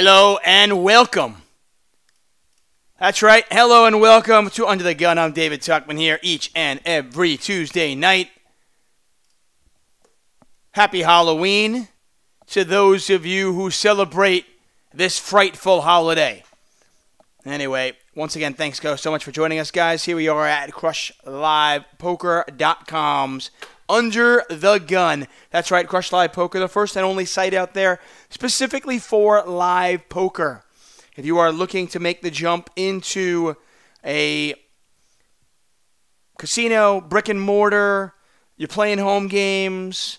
Hello and welcome. That's right. Hello and welcome to Under the Gun. I'm David Tuchman here each and every Tuesday night. Happy Halloween to those of you who celebrate this frightful holiday. Anyway, once again, thanks so much for joining us, guys. Here we are at CrushLivePoker.com's Under the Gun. That's right, Crush Live Poker, the first and only site out there specifically for live poker. If you are looking to make the jump into a casino, brick and mortar, you're playing home games,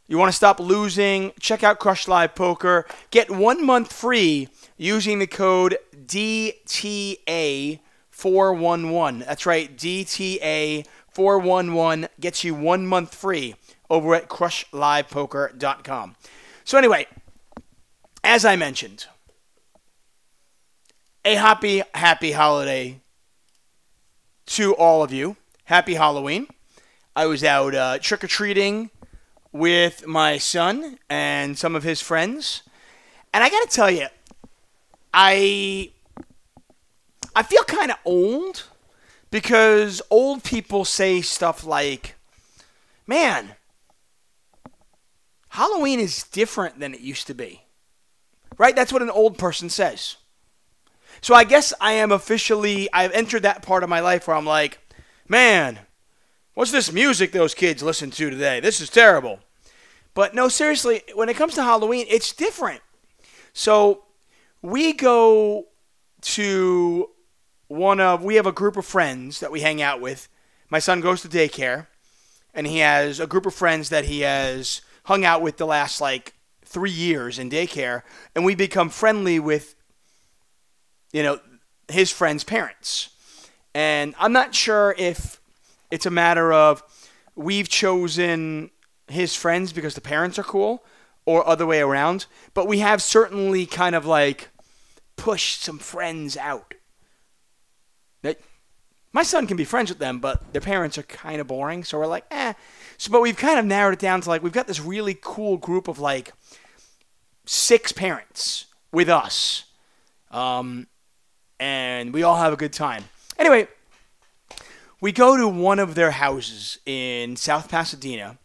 you want to stop losing, check out Crush Live Poker. Get 1 month free using the code DTA411. That's right, DTA411 gets you 1 month free over at CrushLivePoker.com. So anyway, as I mentioned, a happy holiday to all of you. Happy Halloween. I was out trick-or-treating with my son and some of his friends. And I got to tell you, I feel kind of old because old people say stuff like, man, Halloween is different than it used to be. Right? That's what an old person says. So I guess I've entered that part of my life where I'm like, man, what's this music those kids listen to today? This is terrible. But no, seriously, when it comes to Halloween, it's different. So we go to we have a group of friends that we hang out with. My son goes to daycare, and he has a group of friends that he has hung out with the last, 3 years in daycare, and we become friendly with, his friends' parents. And I'm not sure if it's a matter of we've chosen his friends because the parents are cool or other way around, but we have certainly kind of pushed some friends out. My son can be friends with them, but their parents are kind of boring, so we're like, eh. So, but we've kind of narrowed it down to we've got this really cool group of 6 parents with us. And we all have a good time. Anyway, we go to one of their houses in South Pasadena,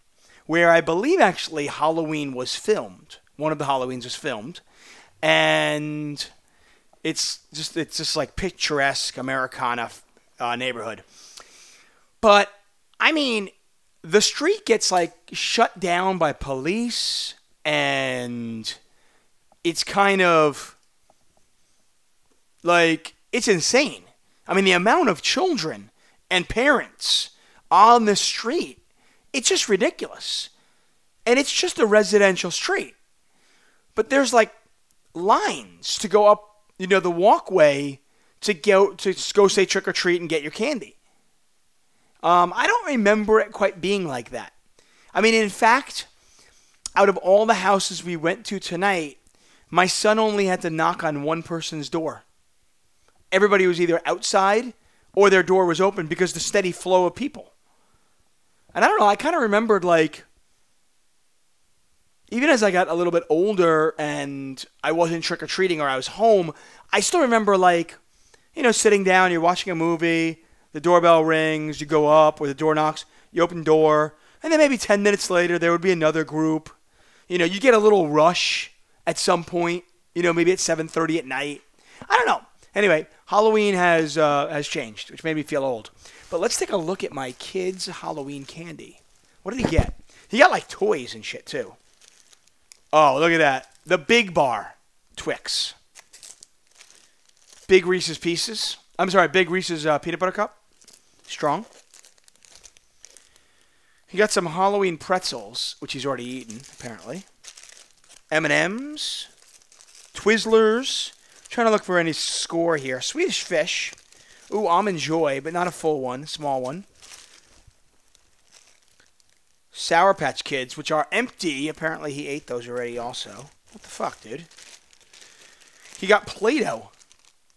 where I believe actually Halloween was filmed. One of the Halloweens was filmed. And it's just picturesque Americana neighborhood. But, I mean, the street gets shut down by police, and it's kind of it's insane. I mean, the amount of children and parents on the street, it's just ridiculous. And it's just a residential street. But there's lines to go up, the walkway to go say trick or treat and get your candy. I don't remember it quite being like that. I mean, in fact, out of all the houses we went to tonight, my son only had to knock on one person's door. Everybody was either outside or their door was open because the steady flow of people. And I don't know, I kind of remembered even as I got a little bit older and I wasn't trick-or-treating or I was home, I still remember sitting down, you're watching a movie, the doorbell rings, you go up or the door knocks, you open the door, and then maybe 10 minutes later there would be another group. You get a little rush at some point, maybe at 7:30 at night. I don't know. Anyway, Halloween has changed, which made me feel old. But let's take a look at my kid's Halloween candy. What did he get? He got toys and shit too. Oh, look at that. The Big Bar Twix. Big Reese's Pieces. I'm sorry, Big Reese's Peanut Butter Cup. Strong. He got some Halloween pretzels, which he's already eaten, apparently. M&M's. Twizzlers. Trying to look for any score here. Swedish Fish. Ooh, Almond Joy, but not a full one. Small one. Sour Patch Kids, which are empty. Apparently he ate those already also. What the fuck, dude? He got Play-Doh.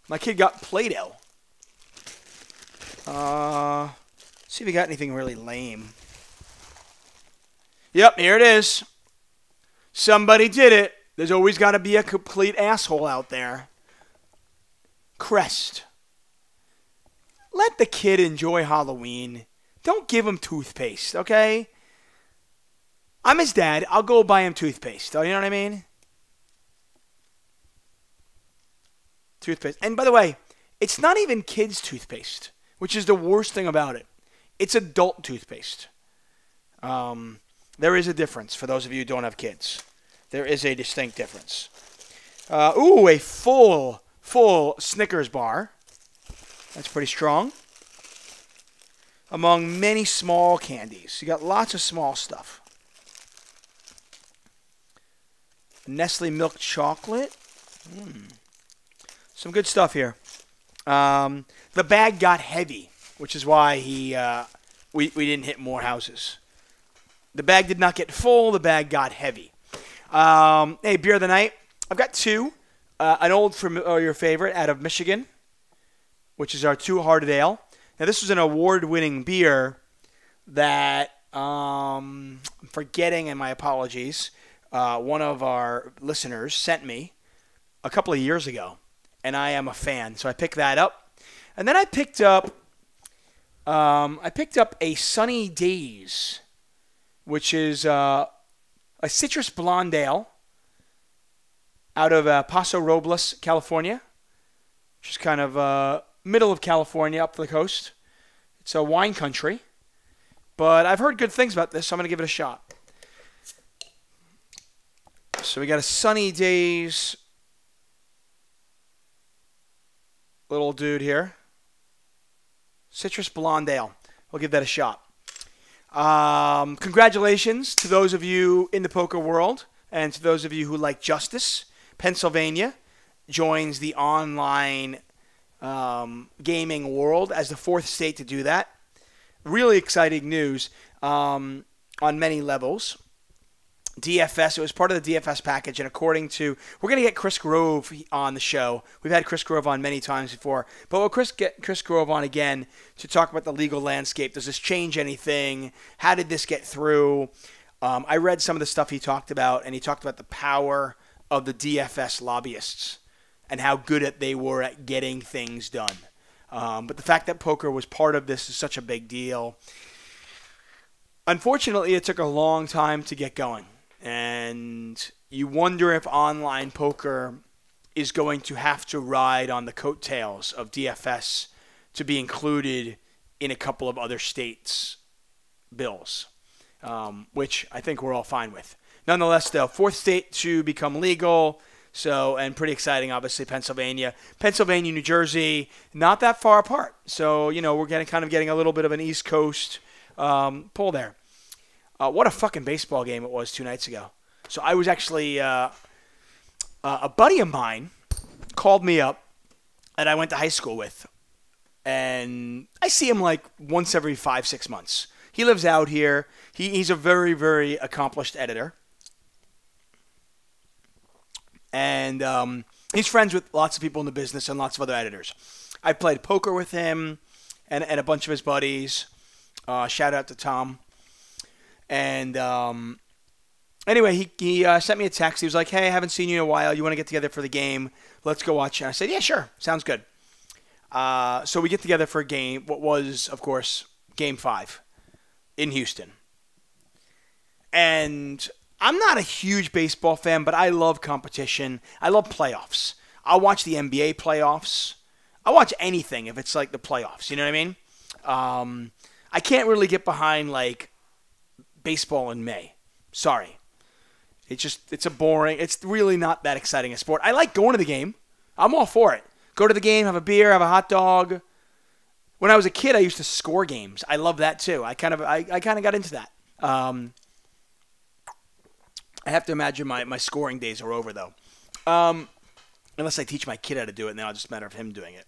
My kid got Play-Doh. See if we got anything really lame. Yep, here it is. Somebody did it. There's always got to be a complete asshole out there. Crest. Let the kid enjoy Halloween. Don't give him toothpaste, okay? I'm his dad. I'll go buy him toothpaste. You know what I mean? Toothpaste. And by the way, it's not even kids' toothpaste, which is the worst thing about it. It's adult toothpaste. There is a difference for those of you who don't have kids. There is a distinct difference. A full Snickers bar. That's pretty strong. Among many small candies. You got lots of small stuff. Nestle milk chocolate. Some good stuff here. The bag got heavy, which is why we didn't hit more houses. The bag did not get full. The bag got heavy. Hey, beer of the night. I've got two. An old familiar favorite out of Michigan, which is our Two Hearted Ale. Now, this was an award-winning beer that I'm forgetting, and my apologies, one of our listeners sent me a couple of years ago, and I am a fan, so I picked that up. And then I picked up a Sunny Days, which is a citrus blonde ale out of Paso Robles, California, which is kind of middle of California up the coast. It's a wine country, but I've heard good things about this, so I'm going to give it a shot. So we got a Sunny Days little dude here. Citrus blonde ale. We'll give that a shot. Congratulations to those of you in the poker world and to those of you who like justice. Pennsylvania joins the online gaming world as the fourth state to do that. Really exciting news on many levels. DFS, it was part of the DFS package, and according to, we're going to get Chris Grove on the show. We've had Chris Grove on many times before, but we'll get Chris Grove on again to talk about the legal landscape. Does this change anything? How did this get through? I read some of the stuff he talked about, and he talked about the power of the DFS lobbyists and how good they were at getting things done. But the fact that poker was part of this is such a big deal. Unfortunately, it took a long time to get going. And you wonder if online poker is going to have to ride on the coattails of DFS to be included in a couple of other states' bills, which I think we're all fine with. Nonetheless, though, fourth state to become legal, and pretty exciting, obviously, Pennsylvania. Pennsylvania, New Jersey, not that far apart. So, we're getting a little bit of an East Coast pull there. What a fucking baseball game it was 2 nights ago. So I was actually, a buddy of mine called me up that I went to high school with. And I see him like once every 5-6 months. He lives out here. He's a very, very accomplished editor. And he's friends with lots of people in the business and lots of other editors. I played poker with him and a bunch of his buddies. Shout out to Tom. And anyway, he sent me a text. He was like, hey, I haven't seen you in a while. You want to get together for the game? Let's go watch. And I said, yeah, sure. Sounds good. So we get together for a game, what was, of course, Game 5 in Houston. And I'm not a huge baseball fan, but I love competition. I love playoffs. I'll watch the NBA playoffs. I'll watch anything if it's like the playoffs. You know what I mean? I can't really get behind, like, baseball in May. Sorry. It's really not that exciting a sport. I like going to the game. I'm all for it. Go to the game, have a beer, have a hot dog. When I was a kid, I used to score games. I love that too. I kind of got into that. I have to imagine my scoring days are over though. Unless I teach my kid how to do it, and then I'll just matter of him doing it.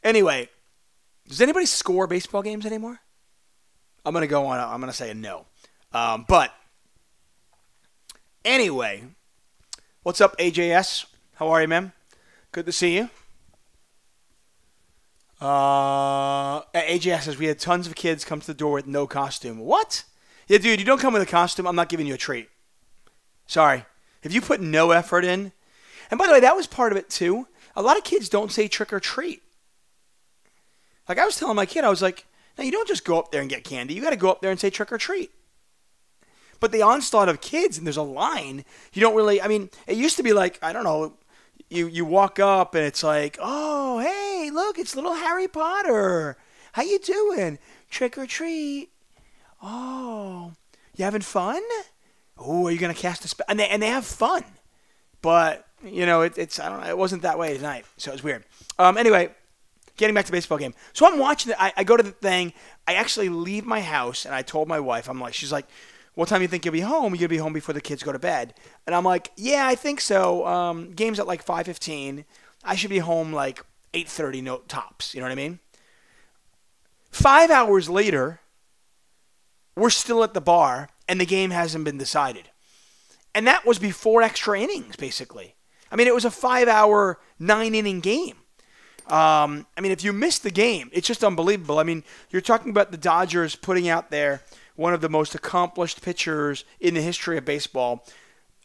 Anyway, does anybody score baseball games anymore? I'm gonna say a no. But anyway, what's up, AJS? How are you, man? Good to see you. AJS says we had tons of kids come to the door with no costume. What? Yeah, dude, you don't come with a costume, I'm not giving you a treat. Sorry. If you put no effort in, and by the way, that was part of it too. A lot of kids don't say trick or treat. Like I was telling my kid, I was like, no, you don't just go up there and get candy. You got to go up there and say trick or treat. But the onslaught of kids, and there's a line, you don't really, I mean, it used to be like, I don't know, you walk up and it's like, oh, hey, look, it's little Harry Potter. How you doing? Trick or treat. Oh, you having fun? Oh, are you going to cast a spell? And they have fun. But, you know, it's I don't know, it wasn't that way tonight, so it was weird. Anyway, getting back to the baseball game. So I'm watching it. I go to the thing. I actually leave my house, and I told my wife, she's like, what time do you think you'll be home? You're going to be home before the kids go to bed. And I'm like, yeah, I think so. Game's at like 5:15. I should be home like 8:30, no tops. You know what I mean? 5 hours later, we're still at the bar, and the game hasn't been decided. And that was before extra innings, basically. I mean, it was a 5-hour, 9-inning game. I mean, if you missed the game, it's just unbelievable. I mean, you're talking about the Dodgers putting out there one of the most accomplished pitchers in the history of baseball,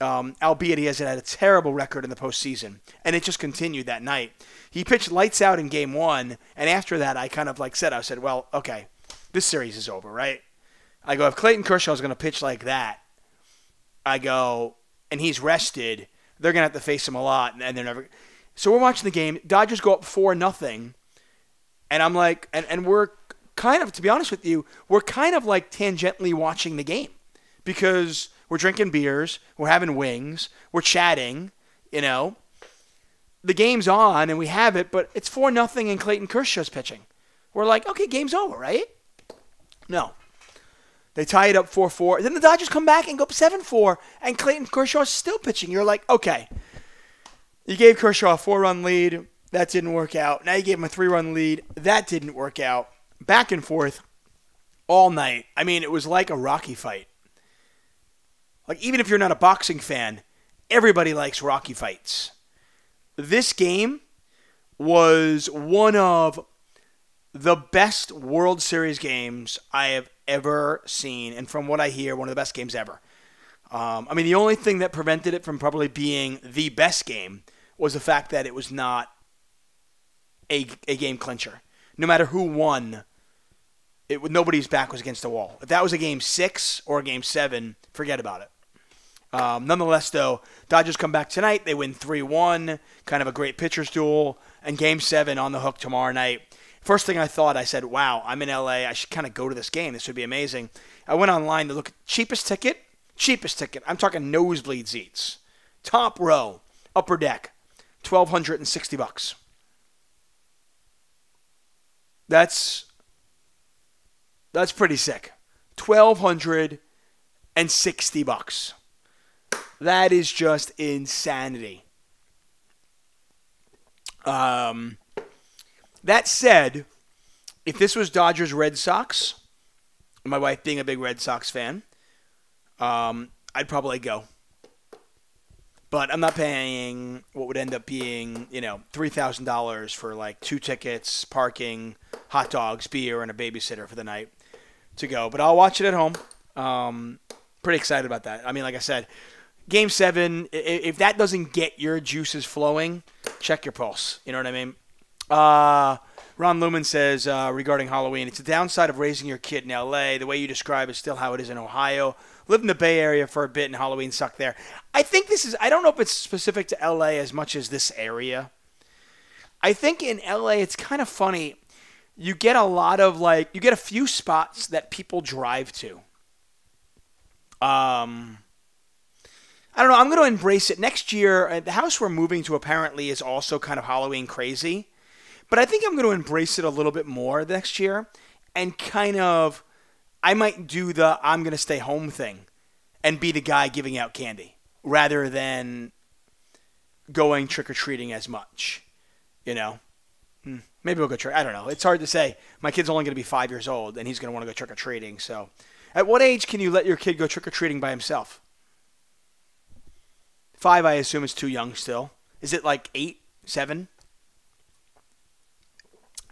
albeit he has had a terrible record in the postseason. And it just continued that night. He pitched lights out in game one, and after that, I said, well, okay, this series is over, right? I go, if Clayton Kershaw's going to pitch like that, I go, and he's rested, they're going to have to face him a lot, and they're never. So we're watching the game. Dodgers go up 4-0, and I'm like, and we're kind of, to be honest with you, we're kind of like tangentially watching the game because we're drinking beers, we're having wings, we're chatting, you know. The game's on, and we have it, but it's 4-0, and Clayton Kershaw's pitching. We're like, okay, game's over, right? No. They tie it up 4-4. Then the Dodgers come back and go up 7-4, and Clayton Kershaw's still pitching. You're like, okay. You gave Kershaw a 4-run lead. That didn't work out. Now you gave him a 3-run lead. That didn't work out. Back and forth all night. I mean, it was like a Rocky fight. Like, even if you're not a boxing fan, everybody likes Rocky fights. This game was one of the best World Series games I have ever seen. And from what I hear, one of the best games ever. I mean, the only thing that prevented it from probably being the best game was the fact that it was not a game clincher. No matter who won, nobody's back was against the wall. If that was a game 6 or a game 7, forget about it. Nonetheless, though, Dodgers come back tonight. They win 3-1, kind of a great pitcher's duel, and game 7 on the hook tomorrow night. First thing I thought, I said, wow, I'm in LA. I should kind of go to this game. This would be amazing. I went online to look at cheapest ticket. I'm talking nosebleed seats. Top row, upper deck, $1,260. That's pretty sick. $1,260. That is just insanity. That said, if this was Dodgers Red Sox, my wife being a big Red Sox fan, I'd probably go. But I'm not paying what would end up being, $3,000 for like 2 tickets, parking, hot dogs, beer, and a babysitter for the night to go. But I'll watch it at home. Pretty excited about that. I mean, like I said, Game 7, if that doesn't get your juices flowing, check your pulse. You know what I mean? Ron Lumen says regarding Halloween, it's a downside of raising your kid in L.A. The way you describe is still how it is in Ohio. Lived in the Bay Area for a bit, and Halloween sucked there. I think I don't know if it's specific to L.A. as much as this area. I think in L.A. it's kind of funny. You get a lot of, you get a few spots that people drive to. I don't know. I'm going to embrace it. Next year, the house we're moving to apparently is also kind of Halloween crazy. But I think I'm going to embrace it a little bit more next year and kind of, I might do the I'm going to stay home thing and be the guy giving out candy rather than going trick-or-treating as much, Maybe we'll go trick. I don't know. It's hard to say. My kid's only going to be 5 years old, and he's going to want to go trick-or-treating. So at what age can you let your kid go trick-or-treating by himself? 5, I assume, is too young still. Is it like 8, 7?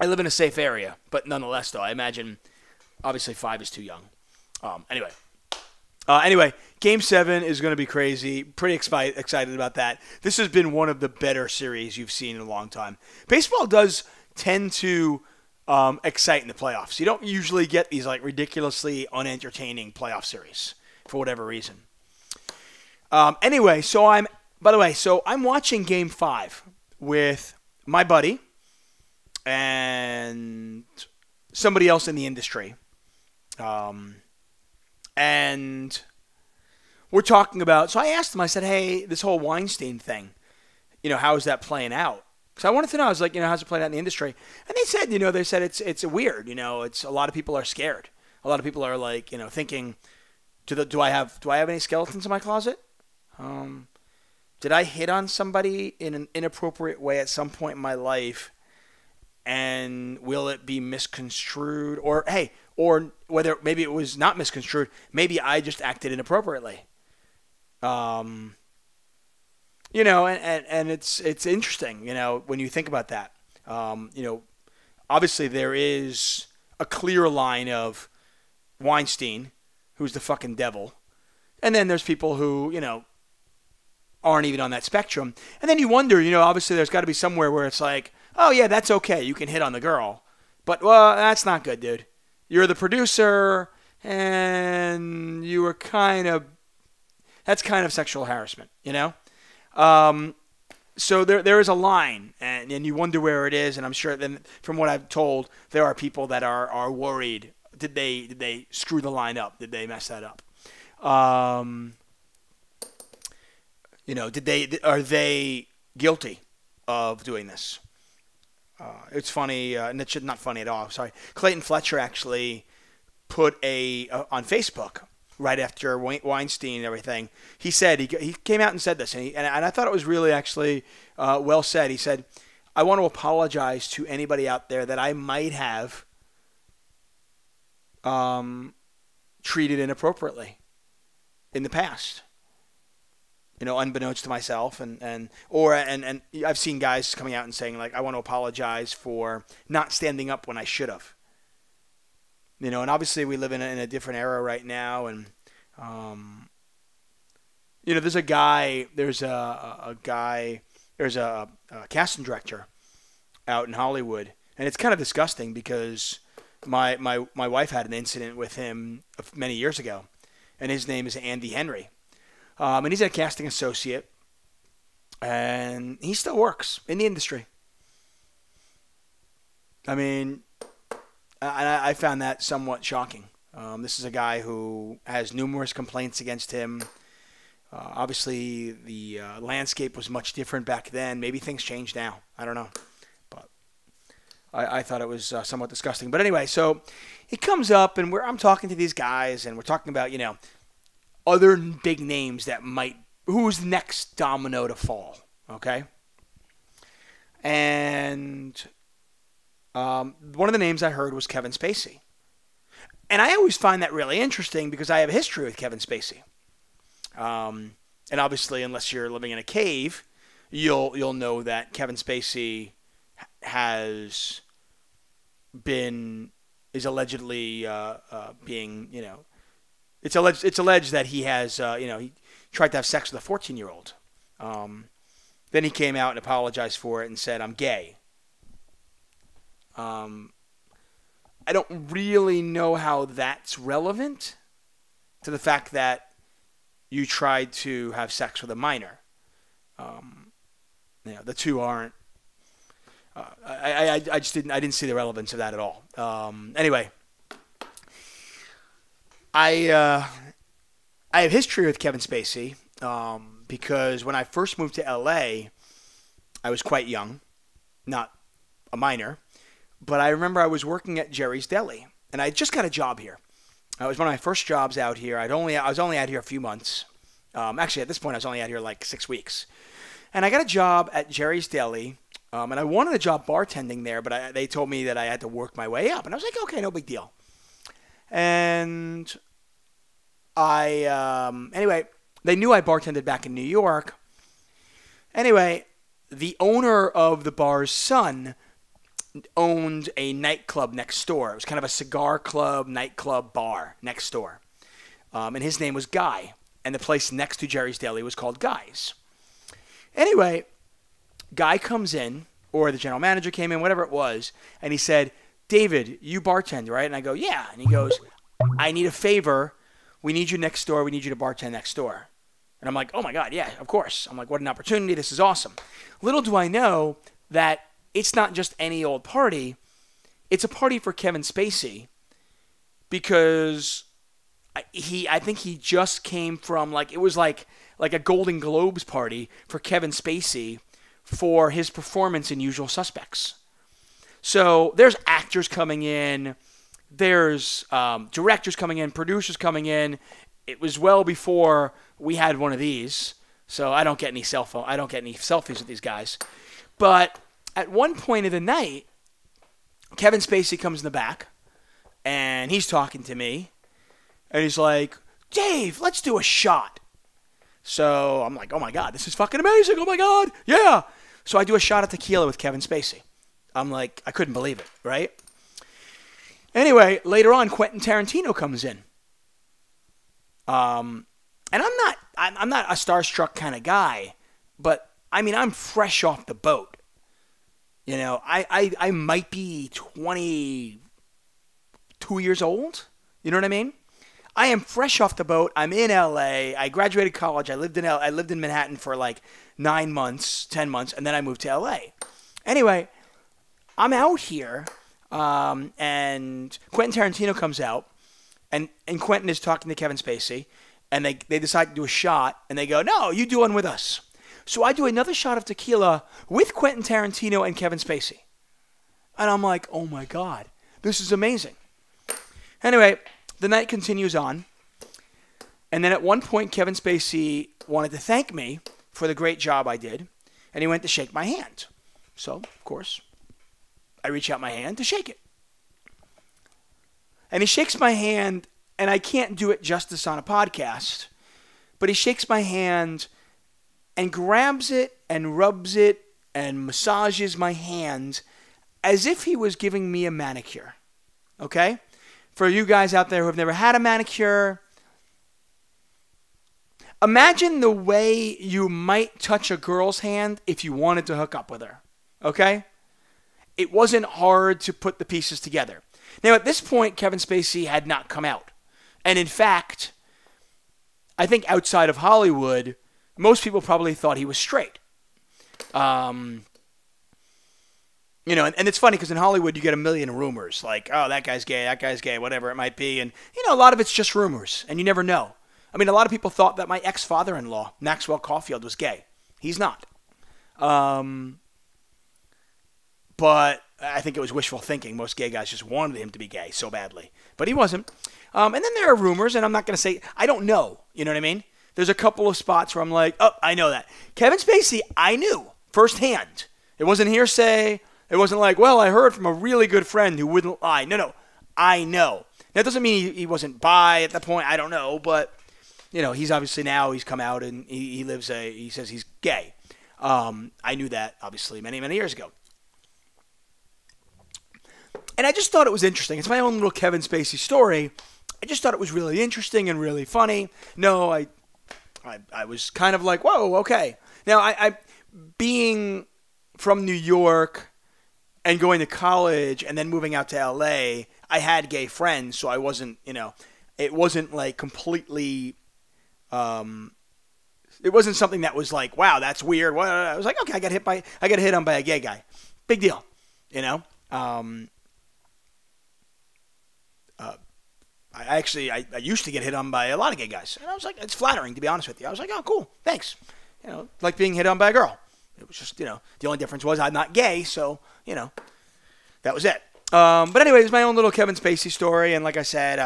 I live in a safe area, but nonetheless, though, I imagine obviously 5 is too young. Anyway, Anyway, Game 7 is going to be crazy. Pretty excited about that. This has been one of the better series you've seen in a long time. Baseball does tend to excite in the playoffs. You don't usually get these like ridiculously unentertaining playoff series for whatever reason. Anyway, so I'm watching Game 5 with my buddy and somebody else in the industry. And we're talking about, so I asked him, I said, hey, this whole Weinstein thing, how is that playing out? Because I wanted to know, I was like, how's it playing out in the industry? And they said it's weird, it's a lot of people are scared. A lot of people are like, thinking, do I have any skeletons in my closet? Did I hit on somebody in an inappropriate way at some point in my life? And will it be misconstrued? Or whether maybe it was not misconstrued, maybe I just acted inappropriately. And it's interesting, when you think about that. Obviously there is a clear line of Weinstein, who's the fucking devil, and then there's people who, aren't even on that spectrum. And then you wonder, obviously there's got to be somewhere where it's like, oh yeah, that's okay, you can hit on the girl, but that's not good, dude. You're the producer, and you were that's kind of sexual harassment, So there is a line, and you wonder where it is, and I'm sure then from what I've told, there are people that are worried. Did they screw the line up? Did they mess that up? Are they guilty of doing this? It's funny, not funny at all. Sorry, Clayton Fletcher actually put on Facebook right after Weinstein and everything. He said he came out and said this, and I thought it was really actually well said. He said, "I want to apologize to anybody out there that I might have treated inappropriately in the past." Unbeknownst to myself, and I've seen guys coming out and saying like, I want to apologize for not standing up when I should have. And obviously we live in a different era right now, and there's a casting director out in Hollywood, and it's kind of disgusting because my wife had an incident with him many years ago, and his name is Andy Henry. And he's a casting associate, and he still works in the industry. I mean, I found that somewhat shocking. This is a guy who has numerous complaints against him. Obviously, the landscape was much different back then. Maybe things changed now. I don't know. But I thought it was somewhat disgusting. But anyway, so it comes up, and I'm talking to these guys, and we're talking about, other big names who's next domino to fall, okay? And one of the names I heard was Kevin Spacey. And I always find that really interesting because I have a history with Kevin Spacey. And obviously, unless you're living in a cave, you'll know that Kevin Spacey is allegedly being, It's alleged that he has, he tried to have sex with a 14-year-old. Then he came out and apologized for it and said, I'm gay. I don't really know how that's relevant to the fact that you tried to have sex with a minor. The two aren't. I didn't see the relevance of that at all. Anyway. I have history with Kevin Spacey because when I first moved to LA, I was quite young, not a minor, but I remember I was working at Jerry's Deli, and I just got a job here. It was one of my first jobs out here. I was only out here a few months. Actually, at this point, I was only out here like 6 weeks, and I got a job at Jerry's Deli, and I wanted a job bartending there, but they told me that I had to work my way up, and I was like, okay, no big deal. And anyway, they knew I bartended back in New York. Anyway, the owner of the bar's son owned a nightclub next door. It was kind of a cigar club, nightclub bar next door. And his name was Guy. And the place next to Jerry's Deli was called Guy's. Anyway, Guy comes in, or the general manager came in, whatever it was, and he said, David, you bartend, right? And I go, yeah. And he goes, I need a favor. We need you next door. We need you to bartend next door. And I'm like, oh my God, yeah, of course. I'm like, what an opportunity. This is awesome. Little do I know that it's not just any old party. It's a party for Kevin Spacey because I think he just came from, it was like a Golden Globes party for Kevin Spacey for his performance in Usual Suspects. So there's actors coming in, there's directors coming in, producers coming in. It was well before we had one of these, so I don't get any selfies with these guys. But at one point of the night, Kevin Spacey comes in the back, and he's talking to me, and he's like, Dave, let's do a shot. So I'm like, oh my God, this is fucking amazing. Oh my God, yeah. So I do a shot of tequila with Kevin Spacey. I'm like, I couldn't believe it, right? Anyway, later on, Quentin Tarantino comes in. And I'm not a starstruck kind of guy, but I mean, I'm fresh off the boat. You know, I might be 22 years old. You know what I mean? I am fresh off the boat. I'm in LA. I graduated college. I lived in Manhattan for 9 months, 10 months, and then I moved to LA. Anyway, I'm out here, and Quentin Tarantino comes out, and Quentin is talking to Kevin Spacey, and they decide to do a shot, and they go, no, you do one with us. So I do another shot of tequila with Quentin Tarantino and Kevin Spacey. And I'm like, oh my God, this is amazing. Anyway, the night continues on. And then at one point, Kevin Spacey wanted to thank me for the great job I did. And he went to shake my hand. So, of course, I reach out my hand to shake it. And he shakes my hand, and I can't do it justice on a podcast, but he shakes my hand and grabs it and rubs it and massages my hand as if he was giving me a manicure. Okay? For you guys out there who have never had a manicure, imagine the way you might touch a girl's hand if you wanted to hook up with her. Okay? It wasn't hard to put the pieces together. Now, at this point, Kevin Spacey had not come out. And in fact, I think outside of Hollywood, most people probably thought he was straight. And it's funny because in Hollywood, you get a million rumors. Like, oh, that guy's gay, whatever it might be. And, a lot of it's just rumors, and you never know. I mean, a lot of people thought that my ex-father-in-law, Maxwell Caulfield, was gay. He's not. But I think it was wishful thinking. Most gay guys just wanted him to be gay so badly. But he wasn't. And then there are rumors, and I'm not going to say, I don't know. You know what I mean? There's a couple of spots where I'm like, oh, I know that. Kevin Spacey, I knew firsthand. It wasn't hearsay. It wasn't like, well, I heard from a really good friend who wouldn't lie. No, I know. That doesn't mean he wasn't bi at that point. I don't know. But, he's obviously he's come out and he says he's gay. I knew that, obviously, many, many years ago. And I just thought it was interesting. It's my own little Kevin Spacey story. I just thought it was really interesting and really funny. No, I was kind of like, whoa, okay. Now, I being from New York and going to college and then moving out to LA, I had gay friends, so I wasn't, it wasn't like completely, it wasn't something that was like, wow, that's weird. I was like, okay, I got hit on by a gay guy. Big deal, I used to get hit on by a lot of gay guys. And I was like, it's flattering, to be honest with you. I was like, oh, cool, thanks. Like being hit on by a girl. It was just, the only difference was I'm not gay, so, that was it. But anyway, it's my own little Kevin Spacey story. And like I said,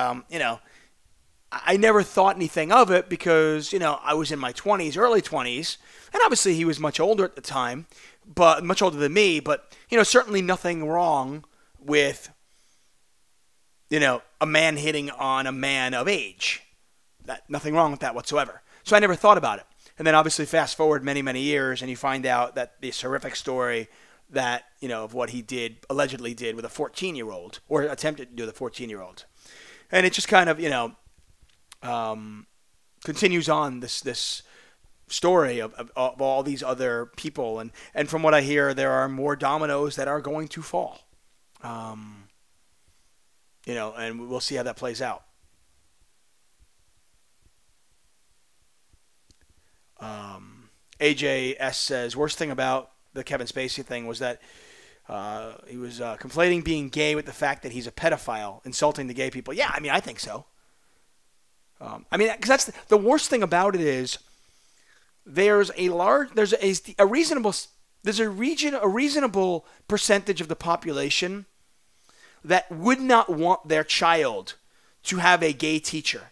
I never thought anything of it because, I was in my 20s, early 20s. And obviously he was much older at the time, but much older than me. But, certainly nothing wrong with, a man hitting on a man of age. Nothing wrong with that whatsoever. So I never thought about it. And then obviously fast forward many, many years and you find out that this horrific story that, of what he allegedly did with a 14-year-old or attempted to do with a 14-year-old. And it just kind of, continues on this story of all these other people, and from what I hear, there are more dominoes that are going to fall. And we'll see how that plays out. AJS says, worst thing about the Kevin Spacey thing was that he was conflating being gay with the fact that he's a pedophile, insulting the gay people. Yeah, I mean, I think so. Because that's the worst thing about it is there's a reasonable percentage of the population that would not want their child to have a gay teacher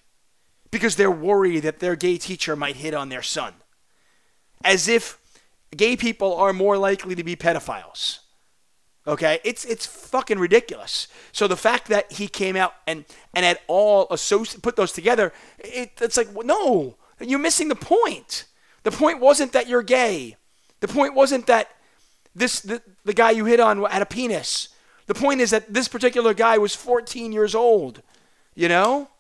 because they're worried that their gay teacher might hit on their son. As if gay people are more likely to be pedophiles. Okay? It's fucking ridiculous. So the fact that he came out and at all put those together, it's like, no, you're missing the point. The point wasn't that you're gay. The point wasn't that the guy you hit on had a penis. The point is that this particular guy was 14 years old. You know?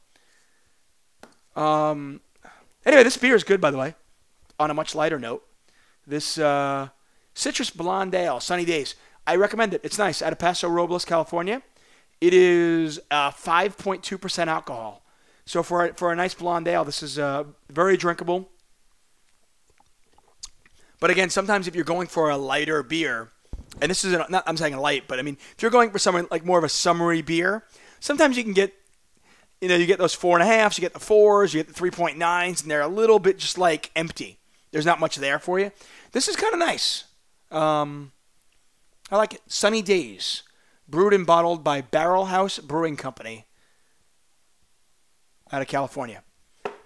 Anyway, this beer is good, by the way. On a much lighter note, this Citrus Blonde Ale, Sunny Days. I recommend it. It's nice. Out of Paso Robles, California. It is 5.2% alcohol. So for a nice blonde ale, this is very drinkable. But again, sometimes if you're going for a lighter beer, and this isn't, I'm saying light, but I mean, if you're going for something like more of a summery beer, sometimes you can get, you get those 4.5s, you get the 4s, you get the 3.9s, and they're a little bit just like empty. There's not much there for you. This is kind of nice. I like it. Sunny Days, brewed and bottled by Barrel House Brewing Company out of California.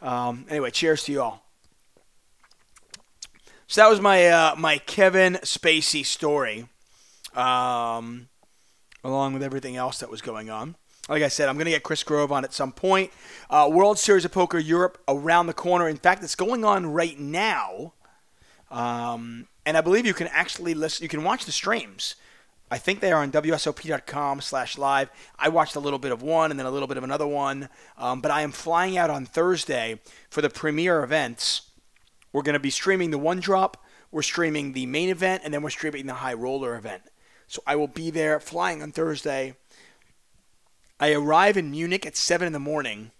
Anyway, cheers to you all. So that was my Kevin Spacey story, along with everything else that was going on. Like I said, I'm going to get Chris Grove on at some point. World Series of Poker Europe around the corner. In fact, it's going on right now. And I believe you can actually listen. You can watch the streams. I think they are on WSOP.com/live. I watched a little bit of one and then a little bit of another one. But I am flying out on Thursday for the premier events. We're going to be streaming the one drop. We're streaming the main event. And then we're streaming the high roller event. So I will be there flying on Thursday. I arrive in Munich at 7 in the morning.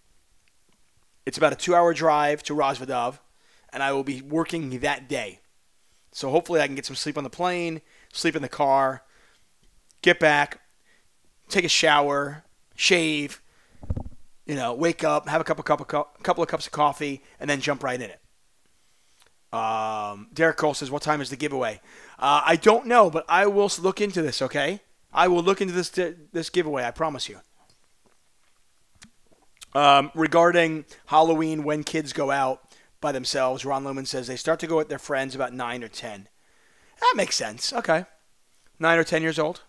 It's about a 2-hour drive to Rosvadov, and I will be working that day. So hopefully I can get some sleep on the plane, sleep in the car, get back, take a shower, shave, wake up, have a couple of cups of coffee, and then jump right in it. Derek Cole says, what time is the giveaway? I don't know, but I will look into this, okay? I will look into this giveaway, I promise you. Regarding Halloween, when kids go out by themselves, Ron Lumen says they start to go with their friends about 9 or 10. That makes sense. Okay. 9 or 10 years old.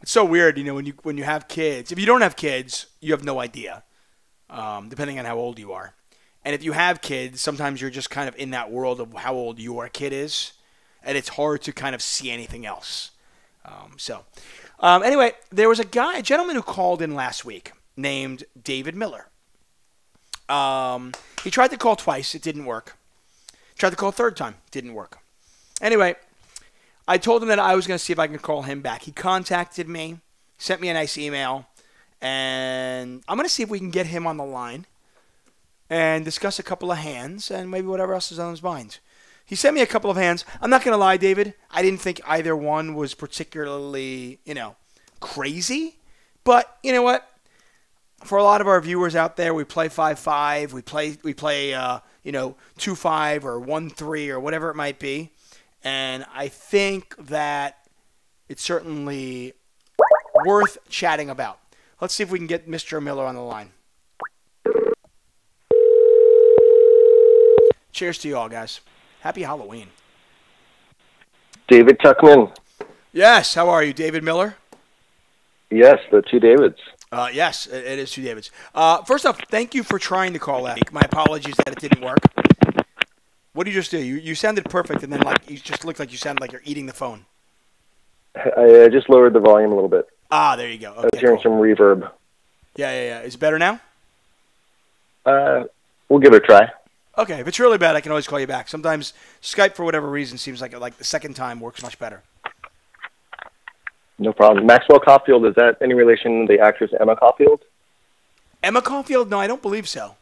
It's so weird, when you have kids. If you don't have kids, you have no idea, depending on how old you are. And if you have kids, sometimes you're just kind of in that world of how old your kid is, and it's hard to kind of see anything else. Anyway, there was a gentleman who called in last week named David Miller. He tried to call twice. It didn't work. Tried to call a third time. Didn't work. Anyway, I told him that I was going to see if I can call him back. He contacted me, sent me a nice email, and I'm going to see if we can get him on the line and discuss a couple of hands and maybe whatever else is on his mind. He sent me a couple of hands. I'm not going to lie, David. I didn't think either one was particularly, crazy. But you know what? For a lot of our viewers out there, we play 5-5. We play 2-5 or 1-3 or whatever it might be. And I think that it's certainly worth chatting about. Let's see if we can get Mr. Miller on the line. Cheers to you all, guys. Happy Halloween. David Tuchman. Yes, how are you, David Miller? Yes, the two Davids. Yes, it is two Davids. First off, thank you for trying to call last week. My apologies that it didn't work. What did you just do? You sounded perfect, and then you just looked like you sounded like you're eating the phone. I just lowered the volume a little bit. Ah, there you go. Okay, I was hearing some reverb. Yeah. Is it better now? We'll give it a try. Okay, if it's really bad, I can always call you back. Sometimes Skype, for whatever reason, seems like the second time works much better. No problem. Maxwell Caulfield, is that any relation to the actress Emma Caulfield? Emma Caulfield? No, I don't believe so.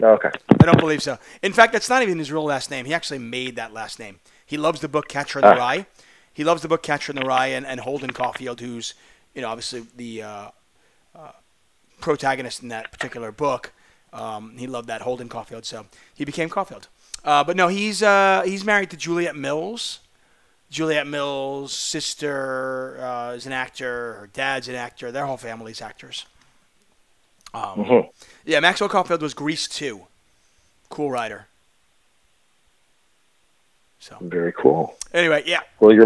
Oh, okay. I don't believe so. In fact, that's not even his real last name. He actually made that last name. He loves the book Catcher in the Rye. He loves the book Catcher in the Rye, and Holden Caulfield, who's, obviously the protagonist in that particular book. He loved that Holden Caulfield, so he became Caulfield. But no, he's married to Juliette Mills. Juliette Mills' sister is an actor. Her dad's an actor. Their whole family's actors. Yeah, Maxwell Caulfield was Grease 2. Cool writer. So very cool. Anyway, yeah. Well, what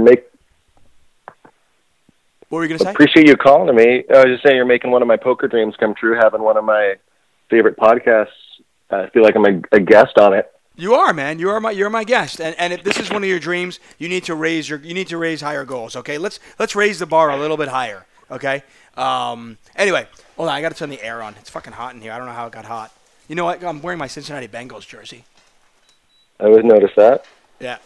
were you going to say? Appreciate you calling to me. I was just saying you're making one of my poker dreams come true, having one of my favorite podcasts. I feel like I'm a guest on it. You are, man. You're my guest. And if this is one of your dreams, you need to raise higher goals, okay? Let's raise the bar a little bit higher, okay? Anyway, hold on, I got to turn the air on. It's fucking hot in here. I don't know how it got hot. You know what? I'm wearing my Cincinnati Bengals jersey. I always notice that. Yeah.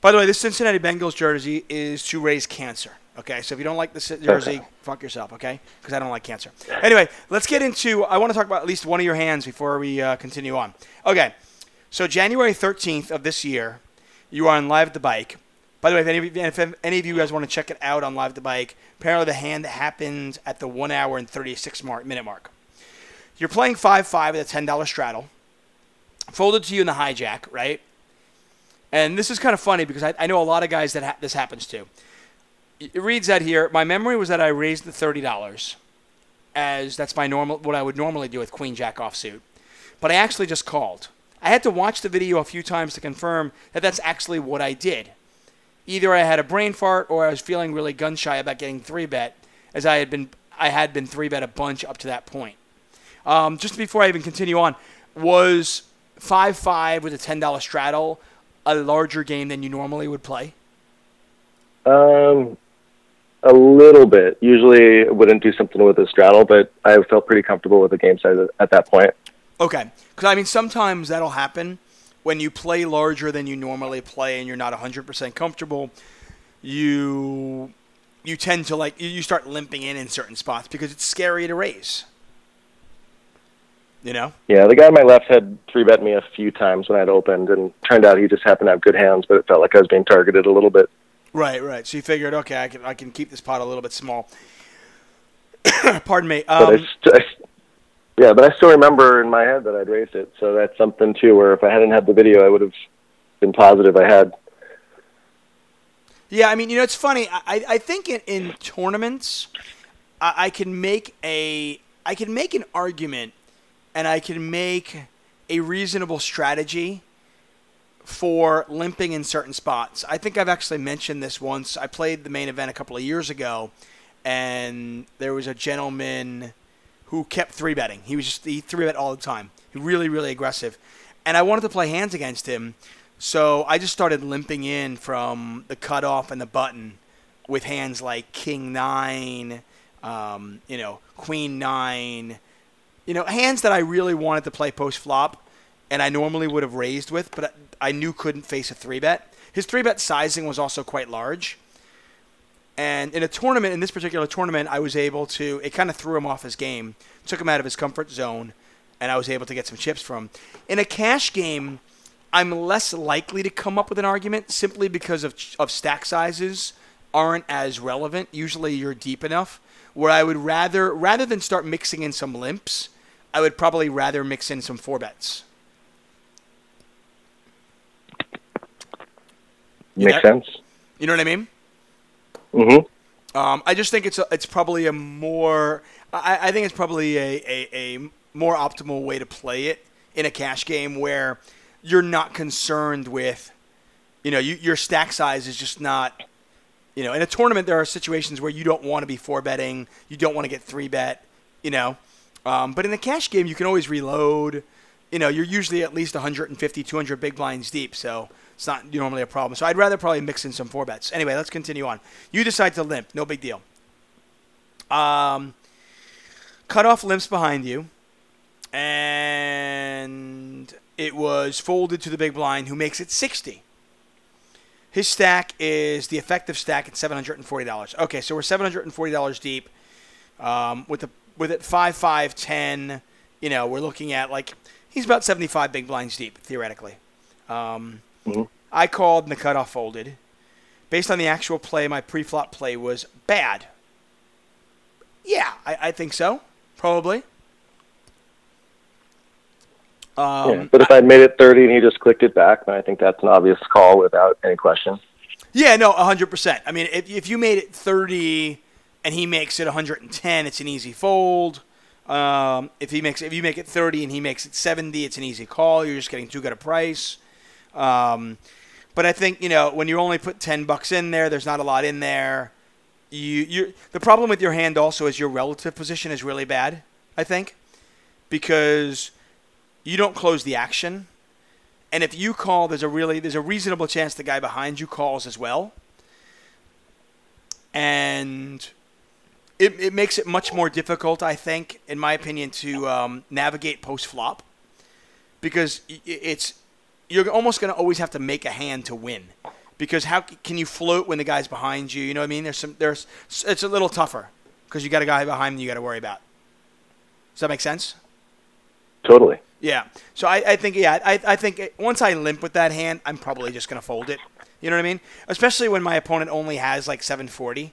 By the way, this Cincinnati Bengals jersey is to raise cancer. Okay, so if you don't like the jersey, fuck yourself, okay? Because I don't like cancer. Anyway, let's get into, I want to talk about at least one of your hands before we continue on. Okay, so January 13th of this year, you are on Live at the Bike. By the way, if any of you guys want to check it out on Live at the Bike, apparently the hand that happened at the 1 hour and 36 minute mark. You're playing 5-5 with a $10 straddle, folded to you in the hijack, right? And this is kind of funny because I know a lot of guys that this happens to. It reads out here, my memory was that I raised the $30, as that's what I would normally do with Queen Jack offsuit. But I actually just called. I had to watch the video a few times to confirm that that's actually what I did. Either I had a brain fart or I was feeling really gun shy about getting 3-bet, as I had been 3-bet a bunch up to that point. Just before I even continue on, was 5-5 with a $10 straddle a larger game than you normally would play? A little bit. Usually I wouldn't do something with a straddle, but I felt pretty comfortable with the game size at that point. Okay. Because, I mean, sometimes that'll happen when you play larger than you normally play and you're not 100% comfortable. You tend to, you start limping in certain spots because it's scary to raise. You know? Yeah, the guy on my left had 3-bet me a few times when I'd opened, and turned out he just happened to have good hands, but it felt like I was being targeted a little bit. Right. So you figured, okay, I can keep this pot a little bit small. Pardon me. But I still remember in my head that I'd raised it. So that's something too, where if I hadn't had the video, I would have been positive I had. Yeah, I mean, it's funny. I think in tournaments, I can make an argument, and I can make a reasonable strategy for limping in certain spots. I think I've actually mentioned this once. I played the main event a couple of years ago, and there was a gentleman who kept 3-betting. He 3-bet all the time. He really, really aggressive. And I wanted to play hands against him, so I just started limping in from the cutoff and the button with hands like King 9, Queen 9, hands that I really wanted to play post-flop, and I normally would have raised with, but I knew couldn't face a 3-bet. His 3-bet sizing was also quite large. And in this particular tournament, I was able to, it kind of threw him off his game, took him out of his comfort zone, and I was able to get some chips from him. In a cash game, I'm less likely to come up with an argument simply because of stack sizes aren't as relevant. Usually you're deep enough where I would rather than start mixing in some limps, I would probably rather mix in some 4-bets. Makes sense. You know what I mean? Mm-hmm. I just think it's probably a more I think it's probably a more optimal way to play it in a cash game where you're not concerned with your stack size is just not in a tournament. There are situations where you don't want to be 4-betting, you don't want to get 3-bet, but in the cash game you can always reload. You're usually at least 150, 200 big blinds deep, so it's not normally a problem. So I'd rather probably mix in some 4-bets. Anyway, let's continue on. You decide to limp. No big deal. Cut off limps behind you. And it was folded to the big blind, who makes it 60. His stack is the effective stack at $740. Okay, so we're $740 deep. With it 5, 5, 10, we're looking at like he's about 75 big blinds deep theoretically. I called and the cutoff folded. Based on the actual play, my pre-flop play was bad. Yeah, I think so. Probably. But if I'd made it 30 and he just clicked it back, then I think that's an obvious call without any question. Yeah, no, 100%. I mean, if you made it 30 and he makes it 110, it's an easy fold. If you make it 30 and he makes it 70, it's an easy call. You're just getting too good a price. But I think when you only put $10 in there, there's not a lot in there. The problem with your hand also is your relative position is really bad. I think because you don't close the action, and if you call, there's a reasonable chance the guy behind you calls as well, and it makes it much more difficult, I think, in my opinion, to navigate post flop, because you're almost going to always have to make a hand to win, because how can you float when the guy's behind you? You know what I mean? It's a little tougher because you got a guy behind you got to worry about. Does that make sense? Totally. Yeah. So I think once I limp with that hand, I'm probably just going to fold it. You know what I mean? Especially when my opponent only has like 740.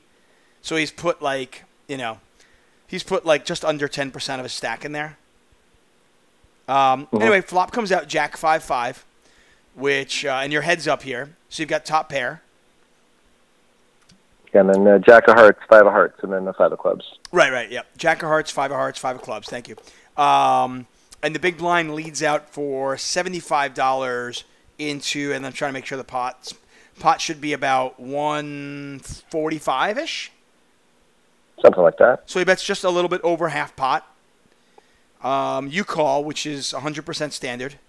So he's put like just under 10% of his stack in there. Anyway, flop comes out Jack 5-5, which, and your head's up here. So you've got top pair. And then Jack of Hearts, 5 of Hearts, and then the 5 of Clubs. Right, yep. Jack of Hearts, 5 of Hearts, 5 of Clubs. Thank you. And the big blind leads out for $75 into, and I'm trying to make sure the pot should be about 145-ish. Something like that. So he bets just a little bit over half pot. You call, which is 100% standard.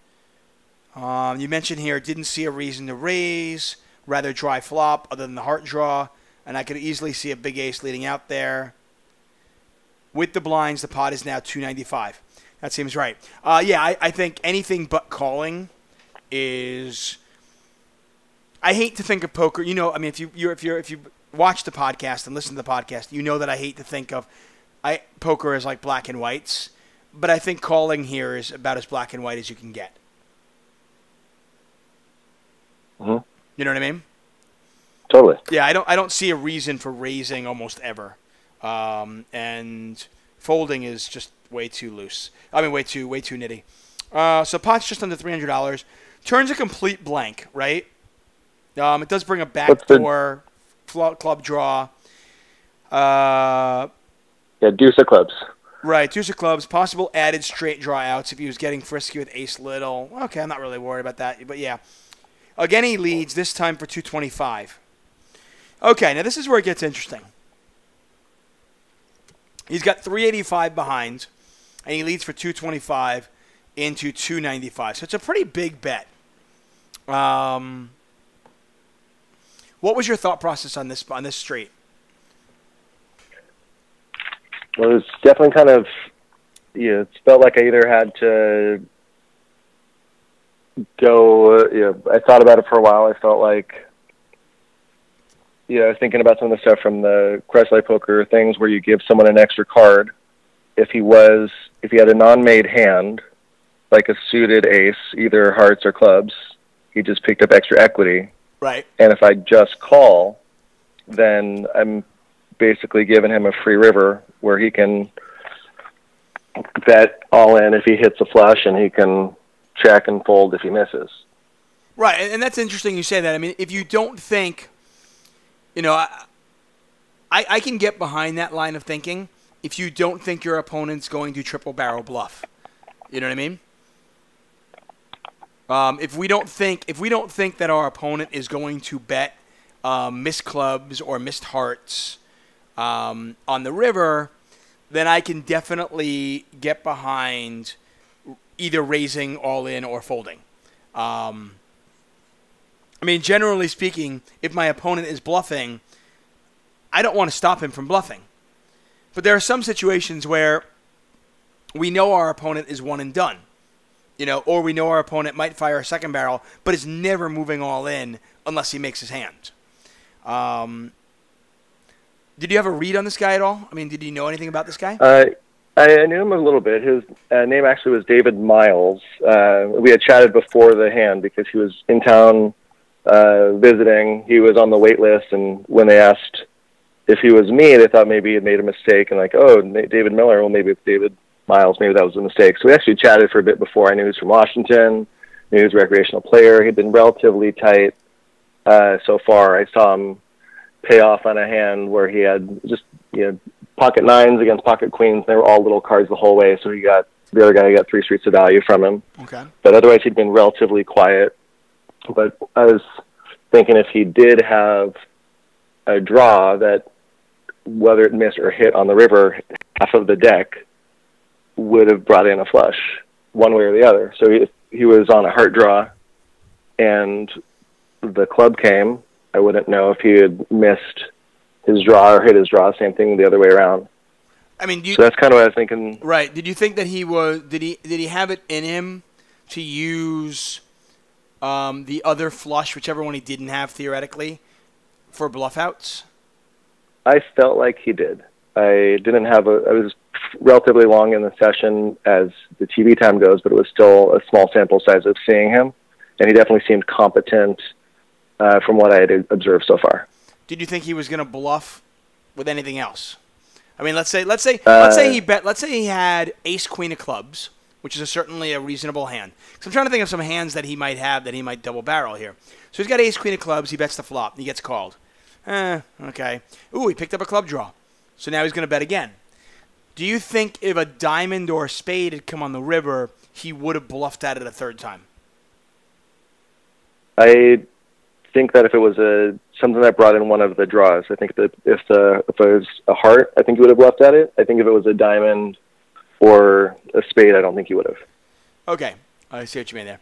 You mentioned here, didn't see a reason to raise, rather dry flop other than the heart draw, and I could easily see a big ace leading out there. With the blinds, the pot is now 295. That seems right. I think anything but calling is. I hate to think of poker. I mean, if you watch the podcast and listen to the podcast, you know that I hate to think of poker as like black and whites. But I think calling here is about as black and white as you can get. Mm-hmm. You know what I mean? Totally. Yeah, I don't see a reason for raising almost ever, and folding is just way too loose. I mean, way too nitty. So pot's just under $300. Turns a complete blank, right? It does bring a backdoor club draw. Deuce of Clubs. Right, deuce of clubs. Possible added straight draw outs if he was getting frisky with ace little. Okay, I'm not really worried about that, but yeah. Again, he leads this time for 225. Okay, now this is where it gets interesting. He's got 385 behind, and he leads for 225 into 295. So it's a pretty big bet. What was your thought process on this straight? Well, it was definitely kind of, it felt like I either had to go, I thought about it for a while. I felt like, I was thinking about some of the stuff from the Crestley poker things where you give someone an extra card. If he had a non-made hand, like a suited ace, either hearts or clubs, he just picked up extra equity. Right. And if I just call, then I'm basically giving him a free river where he can bet all in if he hits a flush, and he can check and fold if he misses. Right, and that's interesting you say that. I mean, if you don't think, I can get behind that line of thinking if you don't think your opponent's going to triple barrel bluff. You know what I mean? If we don't think that our opponent is going to bet missed clubs or missed hearts on the river, then I can definitely get behind either raising all in or folding. I mean, generally speaking, if my opponent is bluffing, I don't want to stop him from bluffing. But there are some situations where we know our opponent is one and done. Or we know our opponent might fire a second barrel, but is never moving all in unless he makes his hand. Did you have a read on this guy at all? I mean, did you know anything about this guy? I knew him a little bit. His name actually was David Miles. We had chatted before the hand because he was in town visiting. He was on the wait list, and when they asked if he was me, they thought maybe he had made a mistake, and like, oh, David Miller, well, maybe it's David Miles, maybe that was a mistake. So we actually chatted for a bit before. I knew he was from Washington, knew he was a recreational player. He'd been relatively tight so far. I saw him pay off on a hand where he had just, pocket nines against pocket queens. They were all little cards the whole way, so the other guy got 3 streets of value from him. Okay. But otherwise, he'd been relatively quiet. But I was thinking if he did have a draw that, whether it missed or hit on the river, half of the deck would have brought in a flush, one way or the other. So if he was on a heart draw and the club came, I wouldn't know if he had missed his draw or hit his draw. Same thing the other way around. I mean, so that's kind of what I was thinking. Right. Did you think that he was? Did he have it in him to use the other flush, whichever one he didn't have theoretically, for bluff outs? I felt like he did. I was relatively long in the session as the TV time goes, but it was still a small sample size of seeing him, and he definitely seemed competent from what I had observed so far. Did you think he was going to bluff with anything else? I mean, let's say he had ace queen of clubs, which is certainly a reasonable hand. So I'm trying to think of some hands that he might have that he might double barrel here. So he's got ace queen of clubs. He bets the flop. And he gets called. Okay. Ooh, he picked up a club draw. So now he's going to bet again. Do you think if a diamond or a spade had come on the river, he would have bluffed at it a third time? I think that if it was something that brought in one of the draws, I think that if it was a heart, I think he would have bluffed at it. I think if it was a diamond or a spade, I don't think he would have. Okay, I see what you mean there.